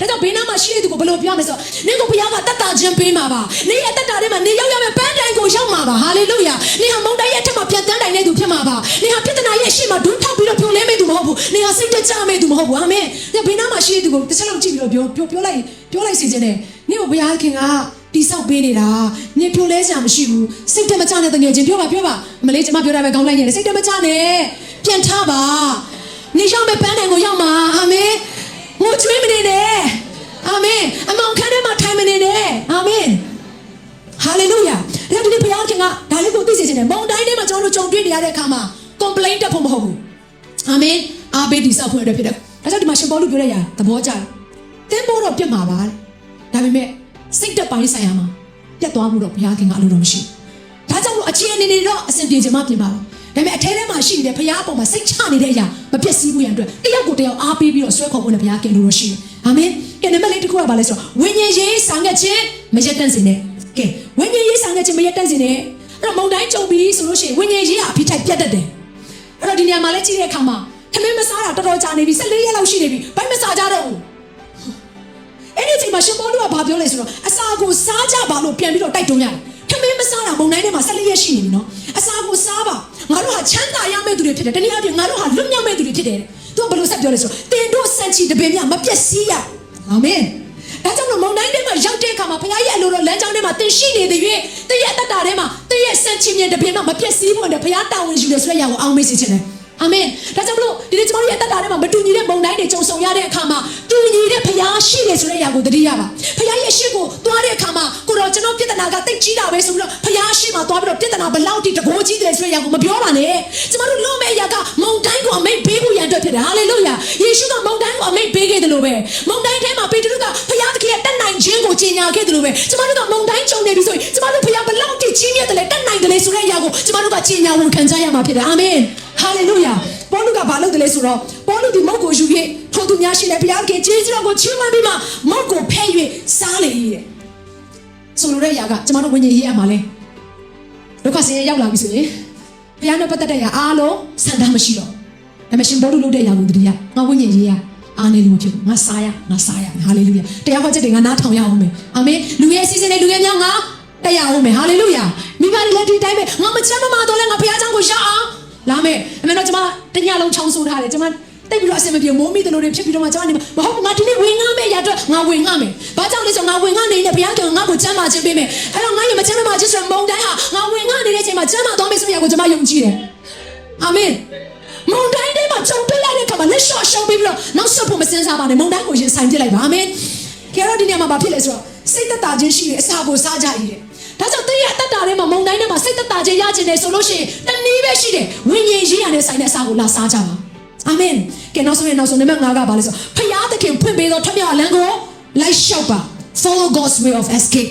ဒါကြောင့်ဘေးနားမှာရှိတဲ့သူကိုဘယ်လိုပြောရမလဲဆိုတော့နင့်ကိုဘုရားကတတ်တာခြင်းပေးမှာပါ။နင့်ရဲ့တတ်တာထဲမှာနင်ရောက်ရမယ့်ပန်းတိုင်ကိုရောက်မှာပါ။ဟာလေလုယာ။နင်ဟာမုန်တိုင်းရဲ့အထက်မှာပြန်တန်းတိုင်တဲ့သူဖြစ်မှာပါ။နင်ဟာပြဿနာရဲ့အရှိမဒူးထောက်ပြီးတော့ဖြိုလဲမဲ့သူမဟုတ်ဘူး။နင်ဟာစိတ်တကြမဲ့သူမဟုတ်ဘူး။အာမင်။ဒါဘေးနားမှာရှိတဲ့သူကိုတစ်ချက်လောက်ကြည့်ပြီးတော့ပြောလိုက်စီခြင်းနဲ့နင့်ကိုဘုရားခင်ကတိဆောက်ပေးနေတာနင်ဖြိုလဲစရာမရှိဘူး။စိတ်တမကြနဲ့တကယ်ချင်းပြောပါ။မလေးကျမပြောတာပဲကောင်းလိုက်နေတယ်စိတ်တမကြနဲ့ပြန်ထားပါ။နင်ရောက်မဲ့ပန်းတိုင်ကိုရောက်မှာ။အာမင်။ငိုကြွေးမနေနဲ့အာမင်အမောင်ခန်းထဲမှာထိုင်မနေနဲ့အာမင်ဟာလေလုယာဒါဒီနေ့ဘုရားခင်ကဒါလေးကိုသိစေချင်တယ်မုန်တိုင်းထဲမှာကျွန်တော်တို့ကြုံတွေ့နေရတဲ့အခါမှာ complain တက်ဖို့မဟုတ်ဘူးအာမင်အားပေးတိဆောက်ဖို့အတွက်ဖြစ်တယ်ဒါကြောင့်ဒီမှာရှင်ပေါလုပြောရတဲ့သဘောကျတယ်သင်ဖို့တော့ပြတ်မှာပါဒါပေမဲ့စိတ်တက်ပိုင်းဆိုင်ရာမှာ ပြတ်သွားမှုတော့ဘုရားခင်ကအလိုတော်မရှိဒါကြောင့်လို့အခြေအနေတွေတော့အဆင်ပြေချင်မှပြင်ပါပါဒါပေမဲ့အထဲထဲမှာရှိနေတဲ့ဘုရားအပေါ်မှာစိတ်ချနေတဲ့အရာမပြည့်စည်ဘူးရန်အတွက်တယောက်ကိုတယောက်အားပေးပြီးတော့ဆွဲခေါ်ဖို့လည်းဘုရားခင်လိုလိုရှိတယ်အာမင်ကဲနံပါတ်၄တစ်ခုကဘာလဲဆိုတော့ဝိညာဉ်ရေးဆောင်ရွက်ခြင်းမရက်တန့်စေနဲ့ကဲဝိညာဉ်ရေးဆောင်ရွက်ခြင်းမရက်တန့်စေနဲ့အဲ့တော့မုန်တိုင်းကြုံပြီးဆိုလို့ရှိရင်ဝိညာဉ်ရေးဟာအဖိထိုက်ပြတ်တတ်တယ်အဲ့တော့ဒီနေရာမှာလည်းကြည့်တဲ့အခါမှာထမင်းမစားတာတော်တော်ကြာနေပြီ14ရက်လောက်ရှိနေပြီဘိုင်းမစားကြတော့ဘူးအဲ့ဒီအချိန်မှာရှင်ပေါလုကဘာပြောလဲဆိုတော့အစာကိုစားကြပါလို့ပြန်ပြီးတော့တိုက်တွန်းရတယ်ထမင်းမစားတာမုန်တိုင်းထဲမှာ14ရက်ရှိနေပြီနော်အစာကိုစားပါငါတို့ဟာချမ်းသာရမယ့်သူတွေဖြစ်တယ်တနည်းအားဖြင့်ငါတို့ဟာလွတ်မြောက်မယ့်သူတွေဖြစ်တယ်သူကဘယ်လိုဆက်ပြောလဲဆိုတော့တင်တို့စံချီတပင်မြမပြည့်စည်ရအာမင်ဒါကြောင့်မုန်တိုင်းထဲမှာရောက်တဲ့အခါမှာဘုရားရဲ့အလိုတော်လမ်းကြောင်းထဲမှာတင်ရှိနေတဲ့၍တည့်ရဲ့တတ်တာထဲမှာတည့်ရဲ့စံချီမြတပင်မြမပြည့်စည်ဖို့နဲ့ဘုရားတာဝန်ယူတယ်ဆိုတဲ့ຢာကိုအောင်မေ့စေချင်တယ်အာမင်ဒါကြောင့်မလို့ဒီနေ့ကျွန်တော်တို့ရဲ့တက်တာထဲမှာမတူညီတဲ့မုန်တိုင်းတွေကြုံဆုံရတဲ့အခါမှာတူညီတဲ့ဘုရားရှိတယ်ဆိုတဲ့အရာကိုသတိရပါဘုရားရဲ့ရှိကိုသွားတဲ့အခါမှာကိုတော့ကျွန်တော်ပြဿနာကတိတ်ကြီးတာပဲဆိုပြီးတော့ဘုရားရှိမှသွားပြီးတော့ပြဿနာဘလောက်ထိတကိုးကြီးတယ်ဆိုတဲ့အရာကိုမပြောပါနဲ့ကျွန်တော်တို့လွန်မဲ့အရာကမုန်တိုင်းကိုအမိတ်ပေးဖို့ရန်အတွက်ဖြစ်တယ်ဟာလေလုယာယေရှုကမုန်တိုင်းကိုအမိတ်ပေးခဲ့တယ်လို့ပဲမုန်တိုင်းထဲမှာပေတရုကဘုရားသခင်ရဲ့တတ်နိုင်ခြင်းကိုကြေညာခဲ့တယ်လို့ပဲကျွန်တော်တို့ကမုန်တိုင်းကြုံနေပြီဆိုရင်ကျွန်တော်တို့ဘုရားဘလောက်ထိကြီးမြတ်တယ်လဲတတ်နိုင်တယ်လဲဆိုတဲ့အရာကိုကျွန်တော်တို့ကကြေညာဝန်ခံကြရမှာဖြစ်တယ်အာမင်ဟာလေလုယာပေါလုကဘာလုပ်တယ်လဲဆိုတော့ပေါလုဒီမုတ်ကိုယူ၍ထိုသူများရှိတဲ့ဘုရားခင်ကျေးဇူးတော်ကိုချီးမွမ်းပြီးမှမုတ်ကိုဖဲ့၍စားလေတဲ့ဆိုလိုတဲ့အရာကကျွန်တော်တို့ဝိညာဉ်ရေးအမှာလဲဒုက္ခဆင်းရဲရောက်လာပြီဆိုရင်ဘုရားနဲ့ပတ်သက်တဲ့အရာအားလုံးစံတမ်းမရှိတော့ဒါပေမဲ့ရှင်ပေါလုလုပ်တဲ့အရာကိုတတိယငါဝိညာဉ်ရေးရအားနေလို့မဖြစ်ဘူးငါစားရဟာလေလုယာတရားဟောချက်တွေငါနားထောင်ရအောင်မယ်အာမင်လူရဲ့အစီအစဉ်တွေလူရဲ့များငါတရားအောင်မယ်ဟာလေလုယာမိဘတွေလည်းဒီတိုင်းပဲငါမချမ်းမမာတော့လဲငါဘုရားเจ้าကိုရအောင်လာမယ်အမေတော့ကျွန်မတညလုံးချောင်းဆိုးထားတယ်ကျွန်မတိတ်ပြီးတော့အစင်မပြေမိုးမိတယ်လို့တွေဖြစ်ပြီးတော့မှကျွန်မနေမဟုတ်ဘူးငါဒီနေ့ဝင်ငှမယ်ရအတွက်ငါဝင်ငှမယ်ဘာကြောင့်လဲဆိုငါဝင်ငှနေနေဘုရားကငါ့ကိုချမ်းသာခြင်းပေးမယ်အဲ့တော့ငါရမချမ်းသာခြင်းဆိုမုန်တိုင်းဟာငါဝင်ငှနေတဲ့အချိန်မှာချမ်းသာသွားမယ်ဆိုရကိုကျွန်မယုံကြည်တယ်အာမင်မုန်တိုင်းတွေမှာကြုံတွေ့လိုက်တဲ့အခါမှာလက်လျှော့ရှောင်ပြီးတော့နောက်ဆက်ဖို့မစင်စားပါနဲ့မုန်တိုင်းကိုရင်ဆိုင်ပြစ်လိုက်ပါအာမင်ကြတော့ဒီနေ့မှာဘာဖြစ်လဲဆိုတော့စိတ်သက်သာခြင်းရှိတယ်အစာကိုစားကြရည်ဒါကြောင့်တည့်ရတတ်တာထဲမှာမုန်တိုင်းထဲမှာစိတ်သက်သာခြင်းရခြင်းနဲ့ဆိုလို့ရှိရင်တနည်းပဲရှိတယ်ဝိညာဉ်ရေးရတဲ့ဆိုင်တဲ့အစာကိုလာစားကြပါအာမင်ကဲနောက်ဆုံးနံပါတ်5ကဘာလဲဆိုဖျားသခင်ဖွင့်ပေးသောထမြောက်လမ်းကိုလိုက်လျှောက်ပါ follow God's way of escape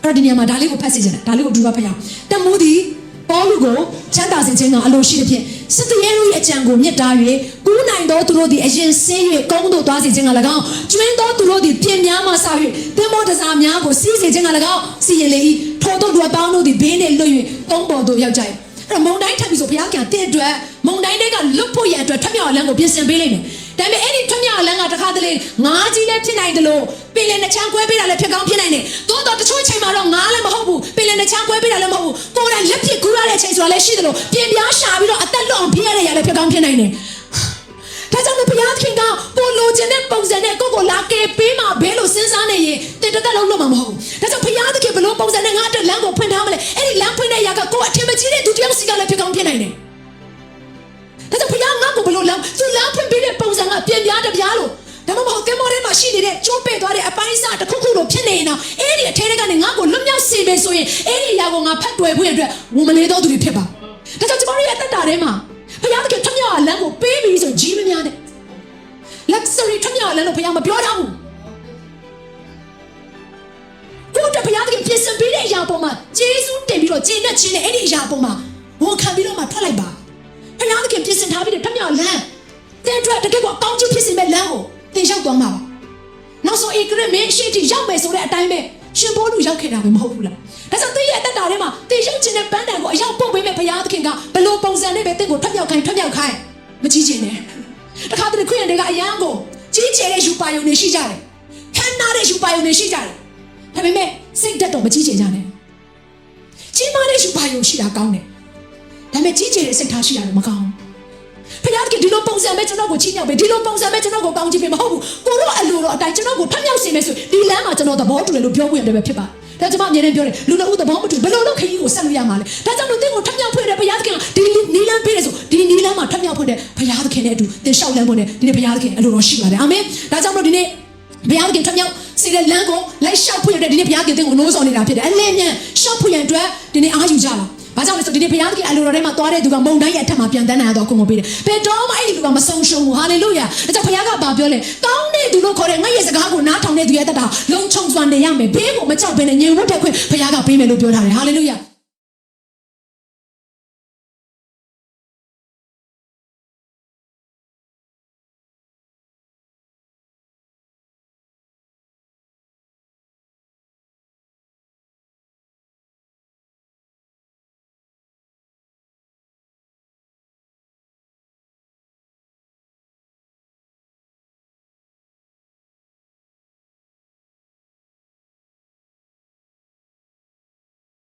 အဲ့ဒီနေရာမှာဒါလေးကိုဖတ်စီခြင်းဒါလေးကိုဒူပါဖျားတမှုသည်ပေါလုကိုချမ်းသာစေခြင်းကအလိုရှိသဖြင့်စစ်တရေတို့ရဲ့အကြံကိုမြစ်တာ၍ကူးနိုင်သောသူတို့သည်အရင်ဆင်း၍ကုန်းသို့သွားစေခြင်းက၎င်းကျွင်းသောသူတို့သည်ပြင်များမှဆ၍သင်္ဘောတစားများကိုစီးစေခြင်းက၎င်းစီရင်လေ၏ထိုတို့တို့ပေါင်းတို့သည်ဘေးနှင့်လွတ်၍ကုန်းပေါ်သို့ရောက်ကြ၏အဲ့တော့မုန်တိုင်းထပ်ပြီးဆိုဘုရားကတင့်အတွက်မုန်တိုင်းတွေကလွတ်ဖို့ရန်အတွက်ထမြောက်လမ်းကိုပြင်ဆင်ပေးလိုက်မယ်ဒါပေမဲ့အဲ့ဒီထမြောက်လမ်းကတခါတလေငါးကြီးလည်းဖြစ်နိုင်တယ်လို့ပင်လယ်နှချမ်းခွဲပေးတာလည်းဖြစ်ကောင်းဖြစ်နိုင်တယ်သို့တော့တချို့ချိန်မှာတော့ငါးလည်းမဟုတ်ဘူးပင်လယ်နှချမ်းခွဲပေးတာလည်းမဟုတ်ဘူးကိုယ်တိုင်လက်ဖြစ်ကူးရတဲ့ချိန်ဆိုတာလည်းရှိတယ်လို့ပြင်ပြားရှာပြီးတော့အသက်လွတ်အောင်ပြရတဲ့ရလည်းဖြစ်ကောင်းဖြစ်နိုင်တယ်ဒါကြောင့်ဘုရားခင်ကကိုလိုချင်တဲ့ပုံစံနဲ့ကိုလာကဲပေးမှာဘဲလို့စဉ်းစားနေရင်တင်တက်လုံးလုံးမှာမဟုတ်ဘူးဒါကြောင့်ဘုရားသခင်ဘလို့ပုံစံနဲ့ငါအတွက်လမ်းကိုဖွင့်ထားမလဲအဲ့ဒီလမ်းဖွင့်တဲ့ຢာကကိုအထင်မကြီးတဲ့သူတယောက်စီကလည်းဖြစ်ကောင်းဖြစ်နိုင်တယ်ဒါကြောင့်ဘုရားငါ့ကိုဘလို့လမ်းသူလမ်းဖွင့်ပေးတဲ့ပုံစံကပြင်ပြားတပြားလို့ဒါမှမဟုတ်ကင်မော်ထဲမှာရှိနေတဲ့ကျိုးပဲ့သွားတဲ့အပိုင်းအစတစ်ခုခုလို့ဖြစ်နေရင်တော့အဲ့ဒီအထဲကနေငါ့ကိုလွတ်မြောက်စေမယ်ဆိုရင်အဲ့ဒီຢာကိုငါဖတ်တွယ်ဖို့အတွက်ဝန်မလေးတော့သူတွေဖြစ်ပါဒါကြောင့်ကျွန်တော်ရဲ့အသက်တာထဲမှာဘုရားသခင်ထမြောက်လမ်းကိုပေးပြီးဆိုကြီးမများနဲ့luxury ထမြောက်လမ်းလို့ဘုရားမပြောတော့ဘူးကိုယ့်အတွက်ဘုရားသခင်ပြင်ဆင်ပေးတဲ့အရာပေါ်မှာဂျေဇုတင်ပြီးတော့ဂျေနဲ့ချင်းနဲ့အဲ့ဒီအရာပေါ်မှာဝန်ခံပြီးတော့မှထွက်လိုက်ပါဘုရားသခင်ပြင်ဆင်ထားပြီးတဲ့ထမြောက်လမ်းတဲ့အတွက်တကယ်ကိုအကောင်းကြီးဖြစ်စေမဲ့လမ်းကိုသင်ရောက်သွားမှာပါနောက်ဆုံးဧကရမင်းရှိတီရောက်မယ်ဆိုတဲ့အတိုင်းပဲရှင်ဘောလူရောက်ခဲ့တာပဲမဟုတ်ဘူးလားဒါဆိုသင်ရဲ့အသက်တာထဲမှာသင်ရောက်ခြင်းတဲ့ပန်းတန်ကိုအရောက်ပို့ပေးမဲ့ဘုရားသခင်ကဘယ်လိုပုံစံနဲ့ပဲသင်ကိုထမြောက်ခိုင်းမကြည့်ချင်နဲ့တခါတလေခရစ်ယာန်တွေကအယံကိုကြီးကျယ်တဲ့ယူပါယုံတွေရှိကြတယ်ခမ်းနားတဲ့ယူပါယုံတွေရှိကြတယ်ဒါပေမဲ့စိတ်တက်တော့မကြီးကျယ်ကြနဲ့ကြီးမားတဲ့ယူပါယုံရှိတာကောင်းတယ်ဒါပေမဲ့ကြီးကျယ်တဲ့စိတ်ထားရှိတာလည်းမကောင်းဘုရားကဒီလိုပုံစံပဲကျွန်တော်ကိုချင်းမြောက်ပဲဒီလိုပုံစံပဲကျွန်တော်ကိုကောင်းချီးပေးမဟုတ်ဘူးကိုတို့အလိုတော်အတိုင်းကျွန်တော်ကိုထမြောက်စေမယ်ဆိုဒီလမ်းမှာကျွန်တော်သဘောတူတယ်လို့ပြောဖို့ရတယ်ပဲဖြစ်ပါဒါကျွန်မအမြဲတမ်းပြောတယ်လူတို့သဘောမတူဘယ်လိုလုပ်ခရီးကိုဆက်လို့ရမှာလဲဒါကြောင့်လို့သင်ကိုထမြောက်ဖွင့်တယ်ဘုရားသခင်ကဒီနီလန်းပေးတယ်ဆိုဒီနီလန်းမှာထမြောက်ဖွင့်တယ်ဘုရားသခင်နဲ့အတူသင်လျှောက်လန်းဖို့နဲ့ဒီနေ့ဘုရားသခင်အလိုတော်ရှိပါတယ်အာမင်ဒါကြောင့်လို့ဒီနေ့ဘုရားသခင်ထမြောက်စေတဲ့လမ်းကိုလိုက်လျှောက်ဖွင့်ရတဲ့ဒီနေ့ဘုရားသခင်သင်ကိုနိုးဆော်နေတာဖြစ်တယ်အလင်းမြန်လျှောက်ဖွင့်ရတဲ့အတွက်ဒီနေ့အားယူကြပါ ဘာကြောင့်လဲဆိုဒီနေ့ဘုရားသခင်အလိုတော်ထဲမှာသွားတဲ့သူကမုန်တိုင်းရဲ့အထက်မှာပြန်တန်းနိုင်တော့ကိုကိုပေးတယ်ဘယ်တော့မှအဲ့ဒီလူကမဆုံးရှုံးဘူးဟာလေလုယာဒါကြောင့်ဘုရားကဘာပြောလဲကောင်းတဲ့သူလို့ခေါ်တဲ့ငါရဲ့စကားကိုနားထောင်တဲ့သူရဲ့တက်တာလုံခြုံစွာနေရမယ်ဘေးကိုမကြောက်ဘဲနဲ့ညင်ဝတ်တဲ့ခွင့်ဘုရားကပေးမယ်လို့ပြောထားတယ်ဟာလေလုယာ